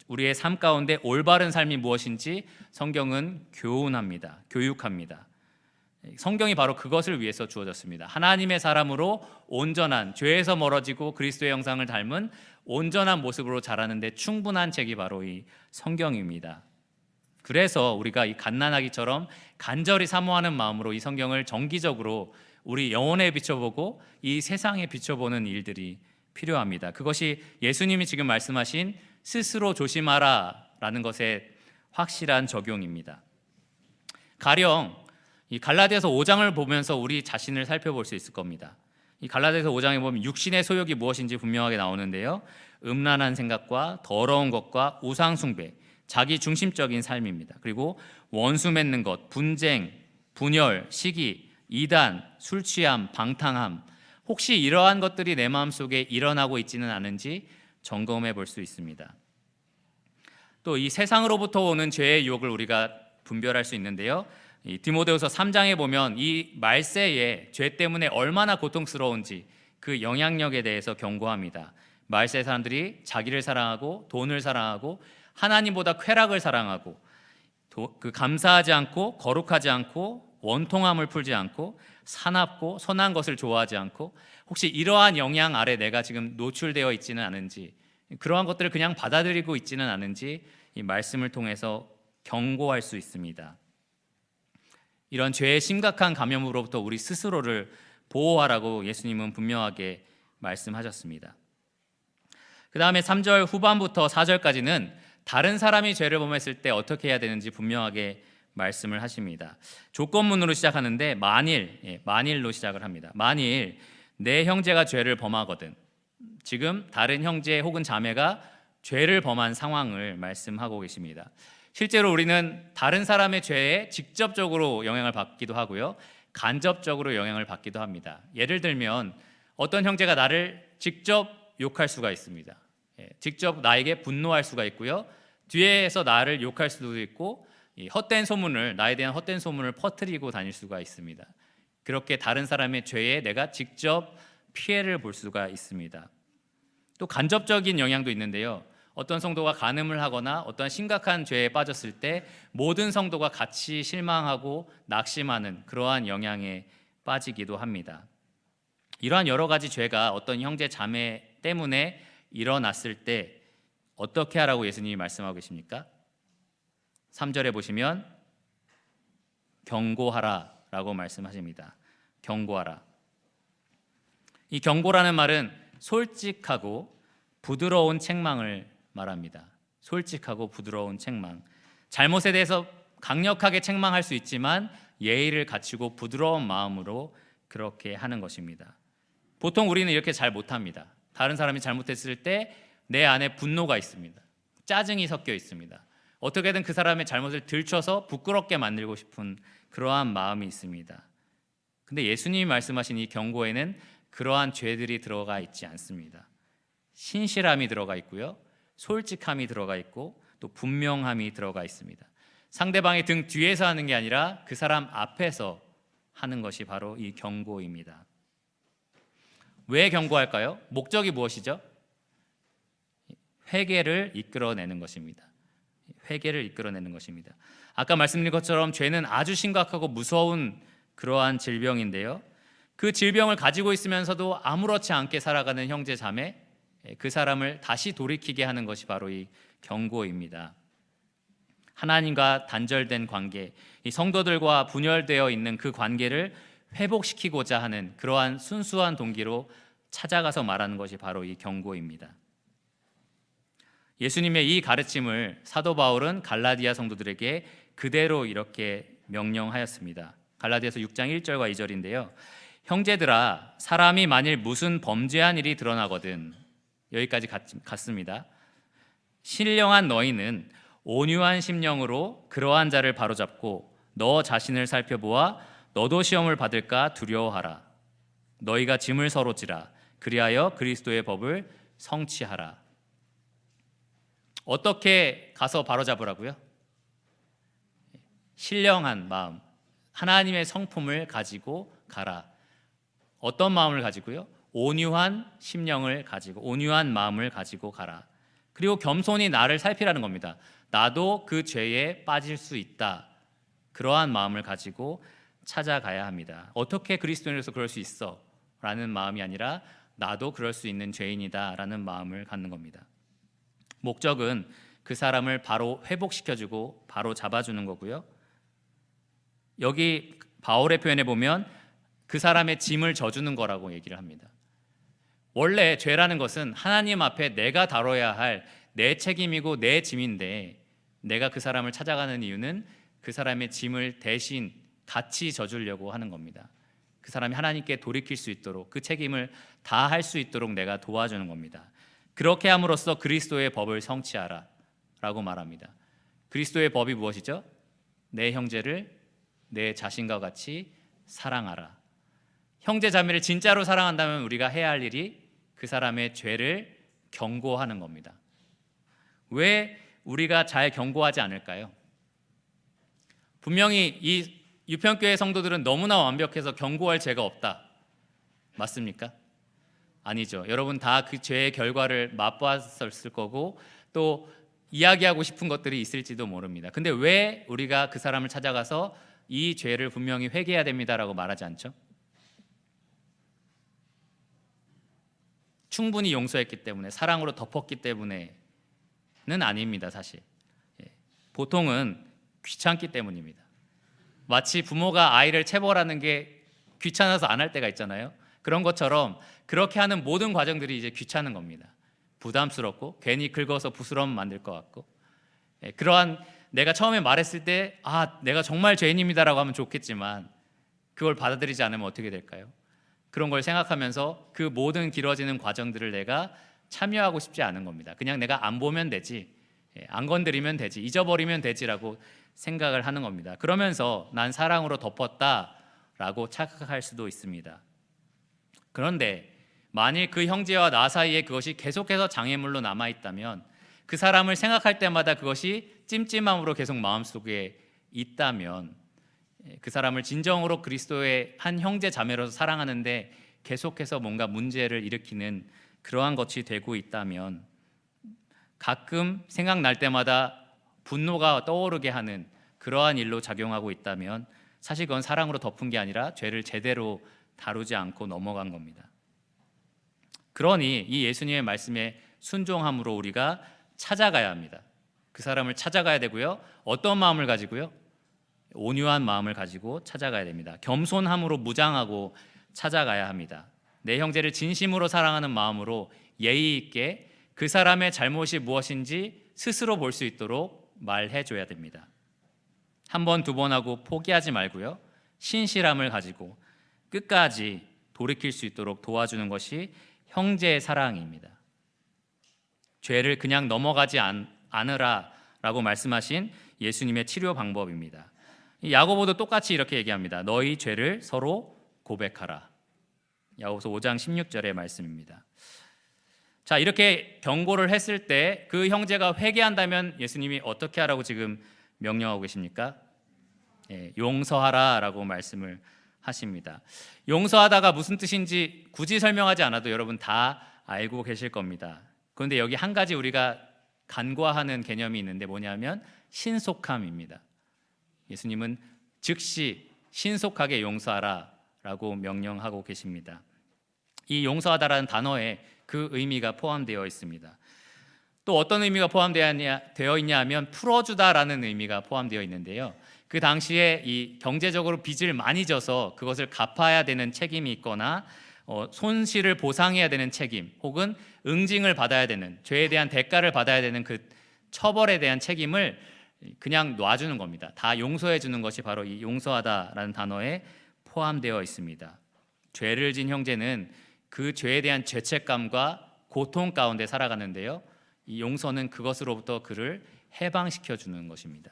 우리의 삶 가운데 올바른 삶이 무엇인지 성경은 교훈합니다. 교육합니다. 성경이 바로 그것을 위해서 주어졌습니다. 하나님의 사람으로 온전한, 죄에서 멀어지고 그리스도의 형상을 닮은 온전한 모습으로 자라는 데 충분한 책이 바로 이 성경입니다. 그래서 우리가 이 갓난아기처럼 간절히 사모하는 마음으로 이 성경을 정기적으로 우리 영혼에 비춰보고 이 세상에 비춰보는 일들이 필요합니다. 그것이 예수님이 지금 말씀하신 스스로 조심하라 라는 것의 확실한 적용입니다. 가령 이 갈라디아서 5장을 보면서 우리 자신을 살펴볼 수 있을 겁니다. 이 갈라디아서 5장에 보면 육신의 소욕이 무엇인지 분명하게 나오는데요. 음란한 생각과 더러운 것과 우상 숭배, 자기 중심적인 삶입니다. 그리고 원수 맺는 것, 분쟁, 분열, 시기, 이단, 술 취함, 방탕함, 혹시 이러한 것들이 내 마음속에 일어나고 있지는 않은지 점검해 볼 수 있습니다. 또 이 세상으로부터 오는 죄의 유혹을 우리가 분별할 수 있는데요. 이 디모데후서 3장에 보면 이 말세에 죄 때문에 얼마나 고통스러운지 그 영향력에 대해서 경고합니다. 말세 사람들이 자기를 사랑하고 돈을 사랑하고 하나님보다 쾌락을 사랑하고 그 감사하지 않고 거룩하지 않고 원통함을 풀지 않고 사납고 선한 것을 좋아하지 않고 혹시 이러한 영향 아래 내가 지금 노출되어 있지는 않은지, 그러한 것들을 그냥 받아들이고 있지는 않은지 이 말씀을 통해서 경고할 수 있습니다. 이런 죄의 심각한 감염으로부터 우리 스스로를 보호하라고 예수님은 분명하게 말씀하셨습니다. 그 다음에 3절 후반부터 4절까지는 다른 사람이 죄를 범했을 때 어떻게 해야 되는지 분명하게 말씀을 하십니다. 조건문으로 시작하는데 만일로 시작을 합니다. 만일 내 형제가 죄를 범하거든, 지금 다른 형제 혹은 자매가 죄를 범한 상황을 말씀하고 계십니다. 실제로 우리는 다른 사람의 죄에 직접적으로 영향을 받기도 하고요, 간접적으로 영향을 받기도 합니다. 예를 들면 어떤 형제가 나를 직접 욕할 수가 있습니다. 직접 나에게 분노할 수가 있고요, 뒤에서 나를 욕할 수도 있고 헛된 소문을, 나에 대한 헛된 소문을 퍼뜨리고 다닐 수가 있습니다. 그렇게 다른 사람의 죄에 내가 직접 피해를 볼 수가 있습니다. 또 간접적인 영향도 있는데요, 어떤 성도가 간음을 하거나 어떤 심각한 죄에 빠졌을 때 모든 성도가 같이 실망하고 낙심하는 그러한 영향에 빠지기도 합니다. 이러한 여러 가지 죄가 어떤 형제 자매 때문에 일어났을 때 어떻게 하라고 예수님이 말씀하고 계십니까? 3절에 보시면 경고하라 라고 말씀하십니다. 경고하라. 이 경고라는 말은 솔직하고 부드러운 책망을 말합니다. 솔직하고 부드러운 책망. 잘못에 대해서 강력하게 책망할 수 있지만 예의를 갖추고 부드러운 마음으로 그렇게 하는 것입니다. 보통 우리는 이렇게 잘 못합니다. 다른 사람이 잘못했을 때 내 안에 분노가 있습니다. 짜증이 섞여 있습니다. 어떻게든 그 사람의 잘못을 들춰서 부끄럽게 만들고 싶은 그러한 마음이 있습니다. 근데 예수님이 말씀하신 이 경고에는 그러한 죄들이 들어가 있지 않습니다. 신실함이 들어가 있고요, 솔직함이 들어가 있고 또 분명함이 들어가 있습니다. 상대방의 등 뒤에서 하는 게 아니라 그 사람 앞에서 하는 것이 바로 이 경고입니다. 왜 경고할까요? 목적이 무엇이죠? 회개를 이끌어내는 것입니다. 회개를 이끌어내는 것입니다. 아까 말씀드린 것처럼 죄는 아주 심각하고 무서운 그러한 질병인데요, 그 질병을 가지고 있으면서도 아무렇지 않게 살아가는 형제 자매, 그 사람을 다시 돌이키게 하는 것이 바로 이 경고입니다. 하나님과 단절된 관계, 이 성도들과 분열되어 있는 그 관계를 회복시키고자 하는 그러한 순수한 동기로 찾아가서 말하는 것이 바로 이 경고입니다. 예수님의 이 가르침을 사도 바울은 갈라디아 성도들에게 그대로 이렇게 명령하였습니다. 갈라디아서 6장 1절과 2절인데요. 형제들아, 사람이 만일 무슨 범죄한 일이 드러나거든, 여기까지 갔습니다. 신령한 너희는 온유한 심령으로 그러한 자를 바로잡고 너 자신을 살펴보아 너도 시험을 받을까 두려워하라. 너희가 짐을 서로 지라. 그리하여 그리스도의 법을 성취하라. 어떻게 가서 바로잡으라고요? 신령한 마음, 하나님의 성품을 가지고 가라. 어떤 마음을 가지고요? 온유한 심령을 가지고, 온유한 마음을 가지고 가라. 그리고 겸손히 나를 살피라는 겁니다. 나도 그 죄에 빠질 수 있다. 그러한 마음을 가지고 찾아가야 합니다. 어떻게 그리스도인으로서 그럴 수 있어? 라는 마음이 아니라 나도 그럴 수 있는 죄인이다 라는 마음을 갖는 겁니다. 목적은 그 사람을 바로 회복시켜주고 바로 잡아주는 거고요, 여기 바울의 표현에 보면 그 사람의 짐을 져주는 거라고 얘기를 합니다. 원래 죄라는 것은 하나님 앞에 내가 다뤄야 할 내 책임이고 내 짐인데, 내가 그 사람을 찾아가는 이유는 그 사람의 짐을 대신 같이 져주려고 하는 겁니다. 그 사람이 하나님께 돌이킬 수 있도록 그 책임을 다할 수 있도록 내가 도와주는 겁니다. 그렇게 함으로써 그리스도의 법을 성취하라 라고 말합니다. 그리스도의 법이 무엇이죠? 내 형제를 내 자신과 같이 사랑하라. 형제 자매를 진짜로 사랑한다면 우리가 해야 할 일이 그 사람의 죄를 경고하는 겁니다. 왜 우리가 잘 경고하지 않을까요? 분명히 이 유평교회 성도들은 너무나 완벽해서 경고할 죄가 없다. 맞습니까? 아니죠. 여러분 다 그 죄의 결과를 맛보았을 거고 또 이야기하고 싶은 것들이 있을지도 모릅니다. 근데 왜 우리가 그 사람을 찾아가서 이 죄를 분명히 회개해야 됩니다라고 말하지 않죠? 충분히 용서했기 때문에, 사랑으로 덮었기 때문에는 아닙니다. 사실 보통은 귀찮기 때문입니다. 마치 부모가 아이를 체벌하는 게 귀찮아서 안 할 때가 있잖아요. 그런 것처럼 그렇게 하는 모든 과정들이 이제 귀찮은 겁니다. 부담스럽고 괜히 긁어서 부스럼 만들 것 같고, 그러한 내가 처음에 말했을 때 내가 정말 죄인입니다라고 하면 좋겠지만 그걸 받아들이지 않으면 어떻게 될까요? 그런 걸 생각하면서 그 모든 길어지는 과정들을 내가 참여하고 싶지 않은 겁니다. 그냥 내가 안 보면 되지, 안 건드리면 되지, 잊어버리면 되지라고 생각을 하는 겁니다. 그러면서 난 사랑으로 덮었다라고 착각할 수도 있습니다. 그런데 만일 그 형제와 나 사이에 그것이 계속해서 장애물로 남아있다면, 그 사람을 생각할 때마다 그것이 찜찜함으로 계속 마음속에 있다면, 그 사람을 진정으로 그리스도의 한 형제 자매로서 사랑하는데 계속해서 뭔가 문제를 일으키는 그러한 것이 되고 있다면, 가끔 생각날 때마다 분노가 떠오르게 하는 그러한 일로 작용하고 있다면, 사실 그건 사랑으로 덮은 게 아니라 죄를 제대로 다루지 않고 넘어간 겁니다. 그러니 이 예수님의 말씀에 순종함으로 우리가 찾아가야 합니다. 그 사람을 찾아가야 되고요. 어떤 마음을 가지고요? 온유한 마음을 가지고 찾아가야 됩니다. 겸손함으로 무장하고 찾아가야 합니다. 내 형제를 진심으로 사랑하는 마음으로 예의 있게 그 사람의 잘못이 무엇인지 스스로 볼 수 있도록 말해줘야 됩니다. 한 번, 두 번 하고 포기하지 말고요. 신실함을 가지고 끝까지 돌이킬 수 있도록 도와주는 것이 형제의 사랑입니다. 죄를 그냥 넘어가지 않으라라고 말씀하신 예수님의 치료 방법입니다. 야고보도 똑같이 이렇게 얘기합니다. 너희 죄를 서로 고백하라. 야고보서 5장 16절의 말씀입니다. 자, 이렇게 경고를 했을 때 그 형제가 회개한다면 예수님이 어떻게 하라고 지금 명령하고 계십니까? 용서하라라고 말씀을 하십니다. 용서하다가 무슨 뜻인지 굳이 설명하지 않아도 여러분 다 알고 계실 겁니다. 그런데 여기 한 가지 우리가 간과하는 개념이 있는데 뭐냐면 신속함입니다. 예수님은 즉시 신속하게 용서하라라고 명령하고 계십니다. 이 용서하다라는 단어에 그 의미가 포함되어 있습니다. 또 어떤 의미가 포함되어 있냐 하면 풀어주다라는 의미가 포함되어 있는데요. 그 당시에 이 경제적으로 빚을 많이 져서 그것을 갚아야 되는 책임이 있거나 손실을 보상해야 되는 책임, 혹은 응징을 받아야 되는, 죄에 대한 대가를 받아야 되는 그 처벌에 대한 책임을 그냥 놔주는 겁니다. 다 용서해 주는 것이 바로 이 용서하다라는 단어에 포함되어 있습니다. 죄를 진 형제는 그 죄에 대한 죄책감과 고통 가운데 살아가는데요. 이 용서는 그것으로부터 그를 해방시켜 주는 것입니다.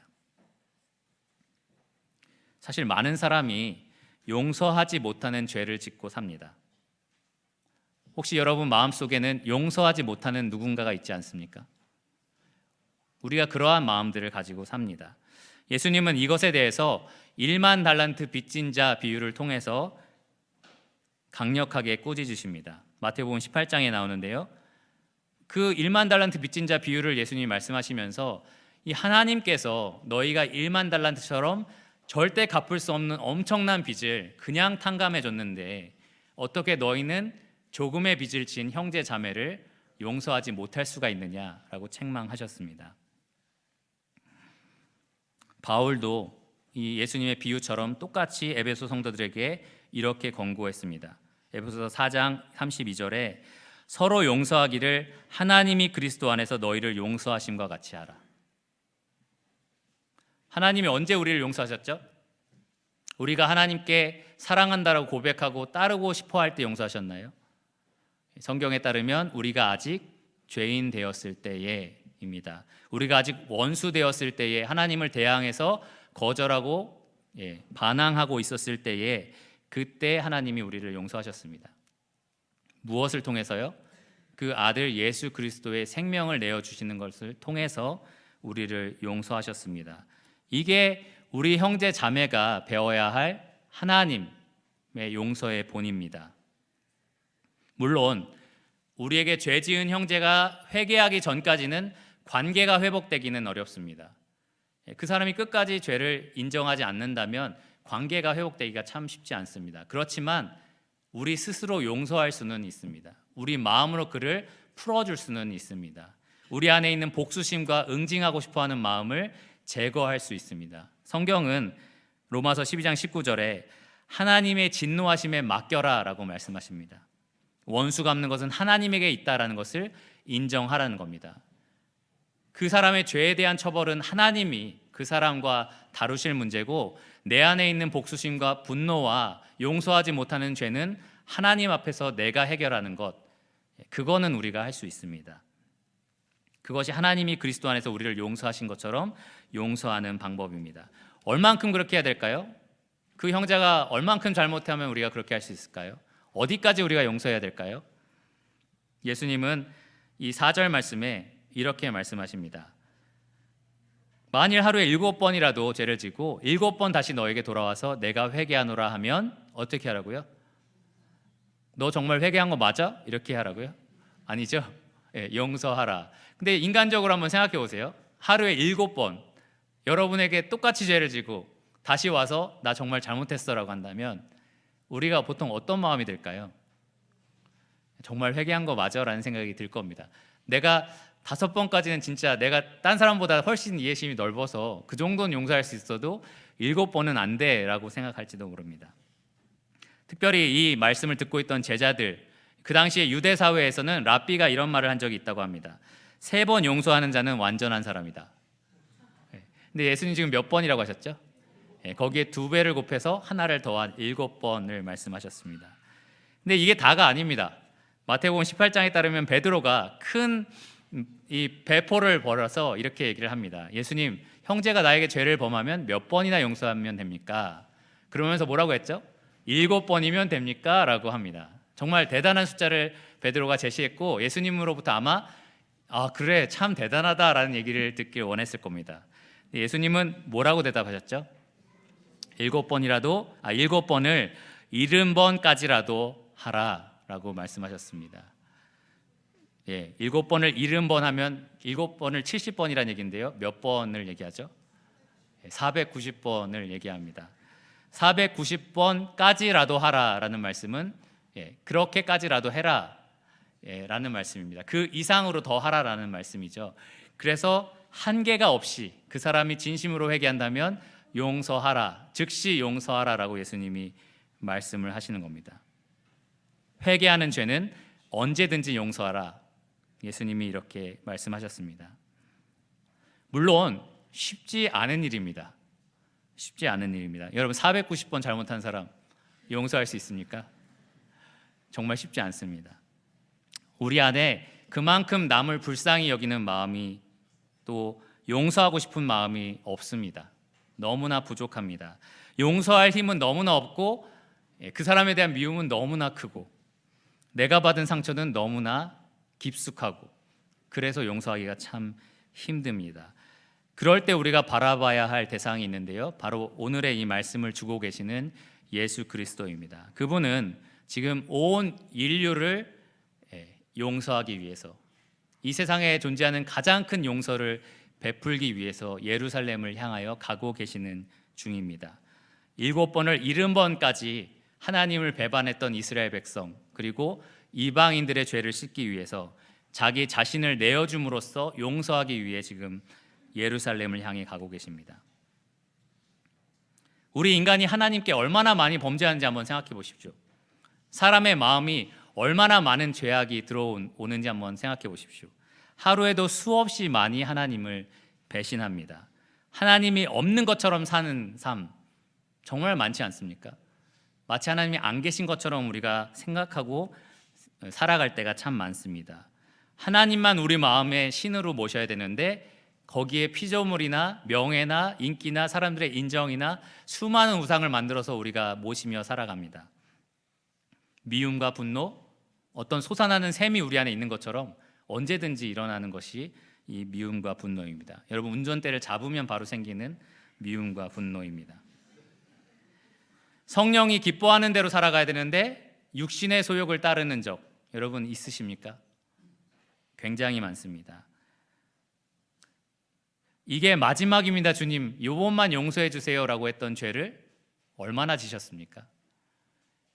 사실 많은 사람이 용서하지 못하는 죄를 짓고 삽니다. 혹시 여러분 마음속에는 용서하지 못하는 누군가가 있지 않습니까? 우리가 그러한 마음들을 가지고 삽니다. 예수님은 이것에 대해서 1만 달란트 빚진 자 비유를 통해서 강력하게 꾸짖으십니다. 마태복음 18장에 나오는데요. 그 1만 달란트 빚진 자 비유를 예수님이 말씀하시면서 이 하나님께서 너희가 1만 달란트처럼 절대 갚을 수 없는 엄청난 빚을 그냥 탕감해 줬는데 어떻게 너희는 조금의 빚을 진 형제 자매를 용서하지 못할 수가 있느냐라고 책망하셨습니다. 바울도 이 예수님의 비유처럼 똑같이 에베소 성도들에게 이렇게 권고했습니다. 에베소서 4장 32절에 서로 용서하기를 하나님이 그리스도 안에서 너희를 용서하심과 같이 하라. 하나님이 언제 우리를 용서하셨죠? 우리가 하나님께 사랑한다라고 고백하고 따르고 싶어 할 때 용서하셨나요? 성경에 따르면 우리가 아직 죄인 되었을 때에입니다. 우리가 아직 원수 되었을 때에 하나님을 대항해서 거절하고 반항하고 있었을 때에 그때 하나님이 우리를 용서하셨습니다. 무엇을 통해서요? 그 아들 예수 그리스도의 생명을 내어주시는 것을 통해서 우리를 용서하셨습니다. 이게 우리 형제 자매가 배워야 할 하나님의 용서의 본입니다. 물론 우리에게 죄 지은 형제가 회개하기 전까지는 관계가 회복되기는 어렵습니다. 그 사람이 끝까지 죄를 인정하지 않는다면 관계가 회복되기가 참 쉽지 않습니다. 그렇지만 우리 스스로 용서할 수는 있습니다. 우리 마음으로 그를 풀어줄 수는 있습니다. 우리 안에 있는 복수심과 응징하고 싶어하는 마음을 제거할 수 있습니다. 성경은 로마서 12장 19절에 하나님의 진노하심에 맡겨라 라고 말씀하십니다. 원수 갚는 것은 하나님에게 있다라는 것을 인정하라는 겁니다. 그 사람의 죄에 대한 처벌은 하나님이 그 사람과 다루실 문제고, 내 안에 있는 복수심과 분노와 용서하지 못하는 죄는 하나님 앞에서 내가 해결하는 것, 그거는 우리가 할 수 있습니다. 그것이 하나님이 그리스도 안에서 우리를 용서하신 것처럼 용서하는 방법입니다. 얼만큼 그렇게 해야 될까요? 그 형제가 얼만큼 잘못하면 우리가 그렇게 할 수 있을까요? 어디까지 우리가 용서해야 될까요? 예수님은 이 4절 말씀에 이렇게 말씀하십니다. 만일 하루에 7번이라도 죄를 지고 7번 다시 너에게 돌아와서 내가 회개하노라 하면 어떻게 하라고요? 너 정말 회개한 거 맞아? 이렇게 하라고요? 아니죠. 용서하라. 근데 인간적으로 한번 생각해 보세요. 하루에 7번 여러분에게 똑같이 죄를 지고 다시 와서 나 정말 잘못했어라고 한다면 우리가 보통 어떤 마음이 들까요? 정말 회개한 거 맞아? 라는 생각이 들 겁니다. 내가 5번까지는 진짜 내가 딴 사람보다 훨씬 이해심이 넓어서 그 정도는 용서할 수 있어도 7번은 안 돼 라고 생각할지도 모릅니다. 특별히 이 말씀을 듣고 있던 제자들, 그 당시에 유대 사회에서는 랍비가 이런 말을 한 적이 있다고 합니다. 3번 용서하는 자는 완전한 사람이다. 근데 예수님 지금 몇 번이라고 하셨죠? 거기에 2배를 곱해서 하나를 더한 7번을 말씀하셨습니다. 근데 이게 다가 아닙니다. 마태복음 18장에 따르면 베드로가 큰 이 배포를 벌여서 이렇게 얘기를 합니다. 예수님, 형제가 나에게 죄를 범하면 몇 번이나 용서하면 됩니까? 그러면서 뭐라고 했죠? 7번이면 됩니까? 라고 합니다. 정말 대단한 숫자를 베드로가 제시했고, 예수님으로부터 아마 그래 참 대단하다라는 얘기를 듣길 원했을 겁니다. 예수님은 뭐라고 대답하셨죠? 7번을 70번까지라도 하라라고 말씀하셨습니다. 7번을 70번 하면 7번을 70번이라는 얘기인데요. 몇 번을 얘기하죠? 490번을 얘기합니다. 490번까지라도 하라라는 말씀은 그렇게까지라도 해라 라는 말씀입니다. 그 이상으로 더 하라라는 말씀이죠. 그래서 한계가 없이 그 사람이 진심으로 회개한다면 용서하라, 즉시 용서하라라고 예수님이 말씀을 하시는 겁니다. 회개하는 죄는 언제든지 용서하라, 예수님이 이렇게 말씀하셨습니다. 물론 쉽지 않은 일입니다. 쉽지 않은 일입니다. 여러분 490번 잘못한 사람 용서할 수 있습니까? 정말 쉽지 않습니다. 우리 안에 그만큼 남을 불쌍히 여기는 마음이, 또 용서하고 싶은 마음이 없습니다. 너무나 부족합니다. 용서할 힘은 너무나 없고 그 사람에 대한 미움은 너무나 크고 내가 받은 상처는 너무나 깊숙하고, 그래서 용서하기가 참 힘듭니다. 그럴 때 우리가 바라봐야 할 대상이 있는데요, 바로 오늘의 이 말씀을 주고 계시는 예수 그리스도입니다. 그분은 지금 온 인류를 용서하기 위해서, 이 세상에 존재하는 가장 큰 용서를 베풀기 위해서 예루살렘을 향하여 가고 계시는 중입니다. 7번을 70번까지 하나님을 배반했던 이스라엘 백성, 그리고 이방인들의 죄를 씻기 위해서 자기 자신을 내어줌으로써 용서하기 위해 지금 예루살렘을 향해 가고 계십니다. 우리 인간이 하나님께 얼마나 많이 범죄하는지 한번 생각해 보십시오. 사람의 마음이 얼마나 많은 죄악이 들어오는지 한번 생각해 보십시오. 하루에도 수없이 많이 하나님을 배신합니다. 하나님이 없는 것처럼 사는 삶, 정말 많지 않습니까? 마치 하나님이 안 계신 것처럼 우리가 생각하고 살아갈 때가 참 많습니다. 하나님만 우리 마음의 신으로 모셔야 되는데 거기에 피조물이나 명예나 인기나 사람들의 인정이나 수많은 우상을 만들어서 우리가 모시며 살아갑니다. 미움과 분노, 어떤 솟아나는 샘이 우리 안에 있는 것처럼 언제든지 일어나는 것이 이 미움과 분노입니다. 여러분, 운전대를 잡으면 바로 생기는 미움과 분노입니다. 성령이 기뻐하는 대로 살아가야 되는데 육신의 소욕을 따르는 적 여러분 있으십니까? 굉장히 많습니다. 이게 마지막입니다, 주님. 요번만 용서해 주세요라고 했던 죄를 얼마나 지셨습니까?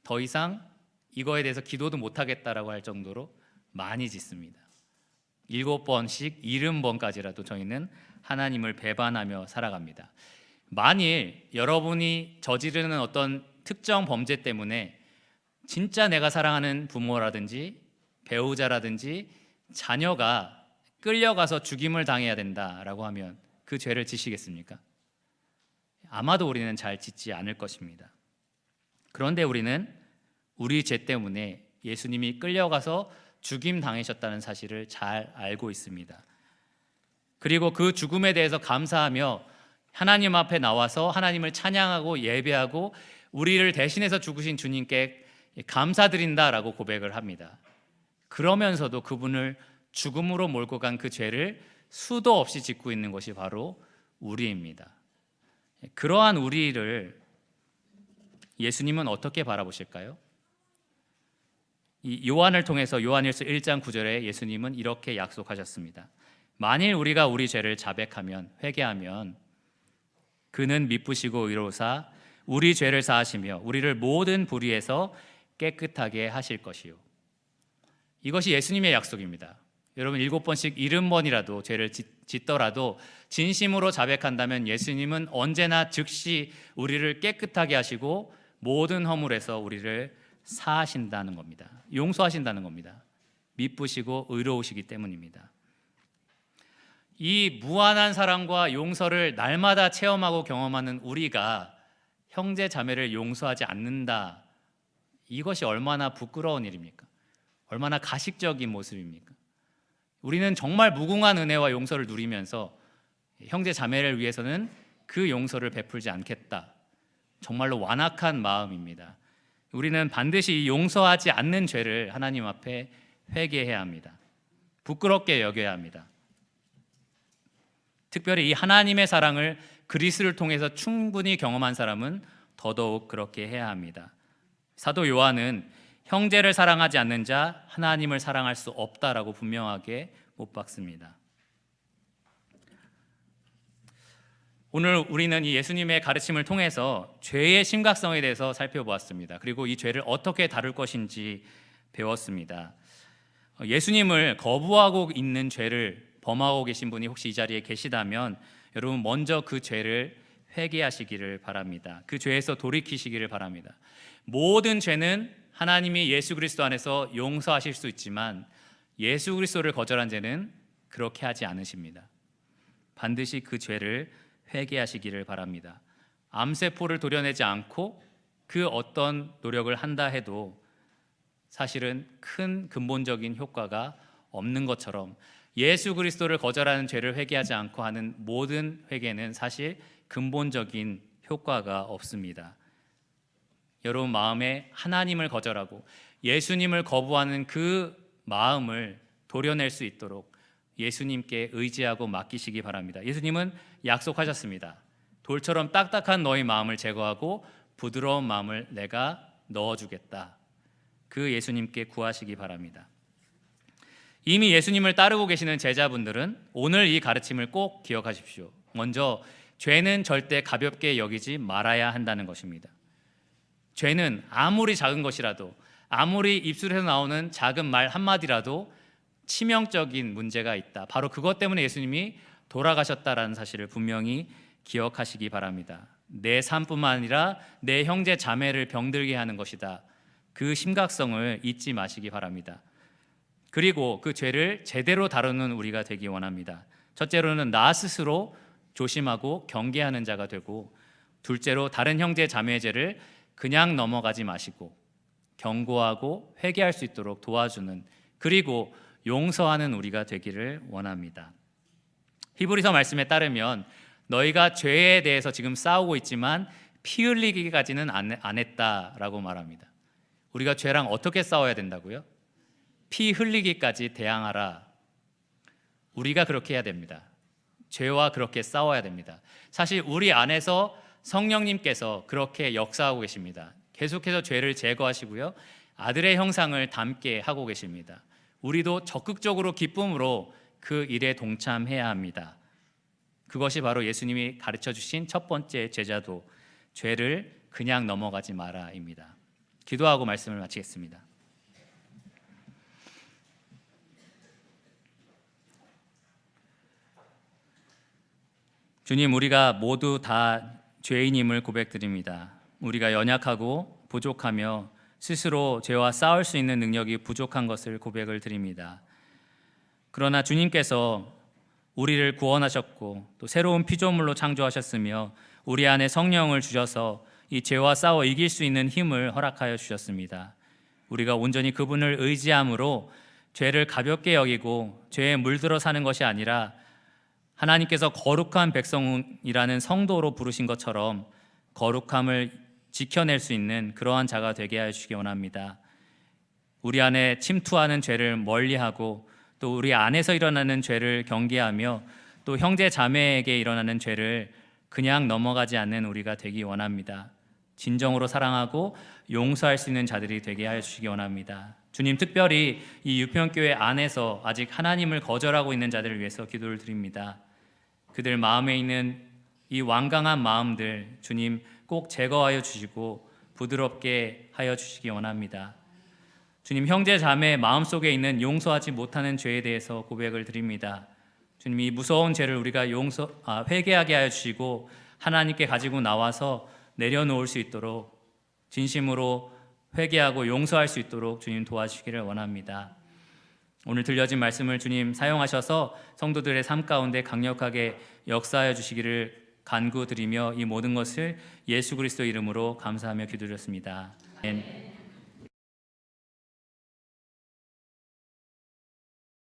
더 이상 이거에 대해서 기도도 못하겠다라고 할 정도로 많이 짓습니다. 7번씩 70번까지라도 저희는 하나님을 배반하며 살아갑니다. 만일 여러분이 저지르는 어떤 특정 범죄 때문에 진짜 내가 사랑하는 부모라든지 배우자라든지 자녀가 끌려가서 죽임을 당해야 된다라고 하면 그 죄를 지시겠습니까? 아마도 우리는 잘 짓지 않을 것입니다. 그런데 우리는 우리 죄 때문에 예수님이 끌려가서 죽임 당하셨다는 사실을 잘 알고 있습니다. 그리고 그 죽음에 대해서 감사하며 하나님 앞에 나와서 하나님을 찬양하고 예배하고 우리를 대신해서 죽으신 주님께 감사드린다라고 고백을 합니다. 그러면서도 그분을 죽음으로 몰고 간 그 죄를 수도 없이 짓고 있는 것이 바로 우리입니다. 그러한 우리를 예수님은 어떻게 바라보실까요? 이 요한을 통해서 요한일서 1장 9절에 예수님은 이렇게 약속하셨습니다. 만일 우리가 우리 죄를 자백하면 회개하면 그는 미쁘시고 의로우사 우리 죄를 사하시며 우리를 모든 불의에서 깨끗하게 하실 것이요. 이것이 예수님의 약속입니다. 여러분 7번씩 70번이라도 죄를 짓더라도 진심으로 자백한다면 예수님은 언제나 즉시 우리를 깨끗하게 하시고 모든 허물에서 우리를 사하신다는 겁니다. 용서하신다는 겁니다. 미쁘시고 의로우시기 때문입니다. 이 무한한 사랑과 용서를 날마다 체험하고 경험하는 우리가 형제 자매를 용서하지 않는다. 이것이 얼마나 부끄러운 일입니까? 얼마나 가식적인 모습입니까? 우리는 정말 무궁한 은혜와 용서를 누리면서 형제 자매를 위해서는 그 용서를 베풀지 않겠다. 정말로 완악한 마음입니다. 우리는 반드시 용서하지 않는 죄를 하나님 앞에 회개해야 합니다. 부끄럽게 여겨야 합니다. 특별히 이 하나님의 사랑을 그리스도를 통해서 충분히 경험한 사람은 더더욱 그렇게 해야 합니다. 사도 요한은 형제를 사랑하지 않는 자 하나님을 사랑할 수 없다라고 분명하게 못 박습니다. 오늘 우리는 이 예수님의 가르침을 통해서 죄의 심각성에 대해서 살펴보았습니다. 그리고 이 죄를 어떻게 다룰 것인지 배웠습니다. 예수님을 거부하고 있는 죄를 범하고 계신 분이 혹시 이 자리에 계시다면 여러분 먼저 그 죄를 회개하시기를 바랍니다. 그 죄에서 돌이키시기를 바랍니다. 모든 죄는 하나님이 예수 그리스도 안에서 용서하실 수 있지만 예수 그리스도를 거절한 죄는 그렇게 하지 않으십니다. 반드시 그 죄를 회개하시기를 바랍니다. 암세포를 도려내지 않고 그 어떤 노력을 한다 해도 사실은 큰 근본적인 효과가 없는 것처럼 예수 그리스도를 거절하는 죄를 회개하지 않고 하는 모든 회개는 사실 근본적인 효과가 없습니다. 여러분 마음에 하나님을 거절하고 예수님을 거부하는 그 마음을 도려낼 수 있도록 예수님께 의지하고 맡기시기 바랍니다. 예수님은 약속하셨습니다. 돌처럼 딱딱한 너희 마음을 제거하고 부드러운 마음을 내가 넣어주겠다. 그 예수님께 구하시기 바랍니다. 이미 예수님을 따르고 계시는 제자분들은 오늘 이 가르침을 꼭 기억하십시오. 먼저 죄는 절대 가볍게 여기지 말아야 한다는 것입니다. 죄는 아무리 작은 것이라도 아무리 입술에서 나오는 작은 말 한마디라도 치명적인 문제가 있다. 바로 그것 때문에 예수님이 돌아가셨다라는 사실을 분명히 기억하시기 바랍니다. 내 삶뿐만 아니라 내 형제 자매를 병들게 하는 것이다. 그 심각성을 잊지 마시기 바랍니다. 그리고 그 죄를 제대로 다루는 우리가 되기 원합니다. 첫째로는 나 스스로 조심하고 경계하는 자가 되고, 둘째로 다른 형제 자매제를 그냥 넘어가지 마시고 경고하고 회개할 수 있도록 도와주는, 그리고 용서하는 우리가 되기를 원합니다. 히브리서 말씀에 따르면 너희가 죄에 대해서 지금 싸우고 있지만 피 흘리기까지는 안 했다라고 말합니다. 우리가 죄랑 어떻게 싸워야 된다고요? 피 흘리기까지 대항하라. 우리가 그렇게 해야 됩니다. 죄와 그렇게 싸워야 됩니다. 사실 우리 안에서 성령님께서 그렇게 역사하고 계십니다. 계속해서 죄를 제거하시고요, 아들의 형상을 닮게 하고 계십니다. 우리도 적극적으로 기쁨으로 그 일에 동참해야 합니다. 그것이 바로 예수님이 가르쳐 주신 첫 번째 제자도, 죄를 그냥 넘어가지 마라입니다. 기도하고 말씀을 마치겠습니다. 주님, 우리가 모두 다 죄인임을 고백드립니다. 우리가 연약하고 부족하며 스스로 죄와 싸울 수 있는 능력이 부족한 것을 고백을 드립니다. 그러나 주님께서 우리를 구원하셨고 또 새로운 피조물로 창조하셨으며 우리 안에 성령을 주셔서 이 죄와 싸워 이길 수 있는 힘을 허락하여 주셨습니다. 우리가 온전히 그분을 의지함으로 죄를 가볍게 여기고 죄에 물들어 사는 것이 아니라 하나님께서 거룩한 백성이라는 성도로 부르신 것처럼 거룩함을 지켜낼 수 있는 그러한 자가 되게 하여 주시기 원합니다. 우리 안에 침투하는 죄를 멀리하고 또 우리 안에서 일어나는 죄를 경계하며 또 형제 자매에게 일어나는 죄를 그냥 넘어가지 않는 우리가 되기 원합니다. 진정으로 사랑하고 용서할 수 있는 자들이 되게 하여 주시기 원합니다. 주님, 특별히 이 유평교회 안에서 아직 하나님을 거절하고 있는 자들을 위해서 기도를 드립니다. 그들 마음에 있는 이 완강한 마음들 주님 꼭 제거하여 주시고 부드럽게 하여 주시기 원합니다. 주님, 형제 자매의 마음속에 있는 용서하지 못하는 죄에 대해서 고백을 드립니다. 주님, 이 무서운 죄를 우리가 회개하게 하여 주시고 하나님께 가지고 나와서 내려놓을 수 있도록 진심으로 회개하고 용서할 수 있도록 주님 도와주시기를 원합니다. 오늘 들려진 말씀을 주님 사용하셔서 성도들의 삶 가운데 강력하게 역사하여 주시기를 간구드리며 이 모든 것을 예수 그리스도 이름으로 감사하며 기도드렸습니다. 아멘.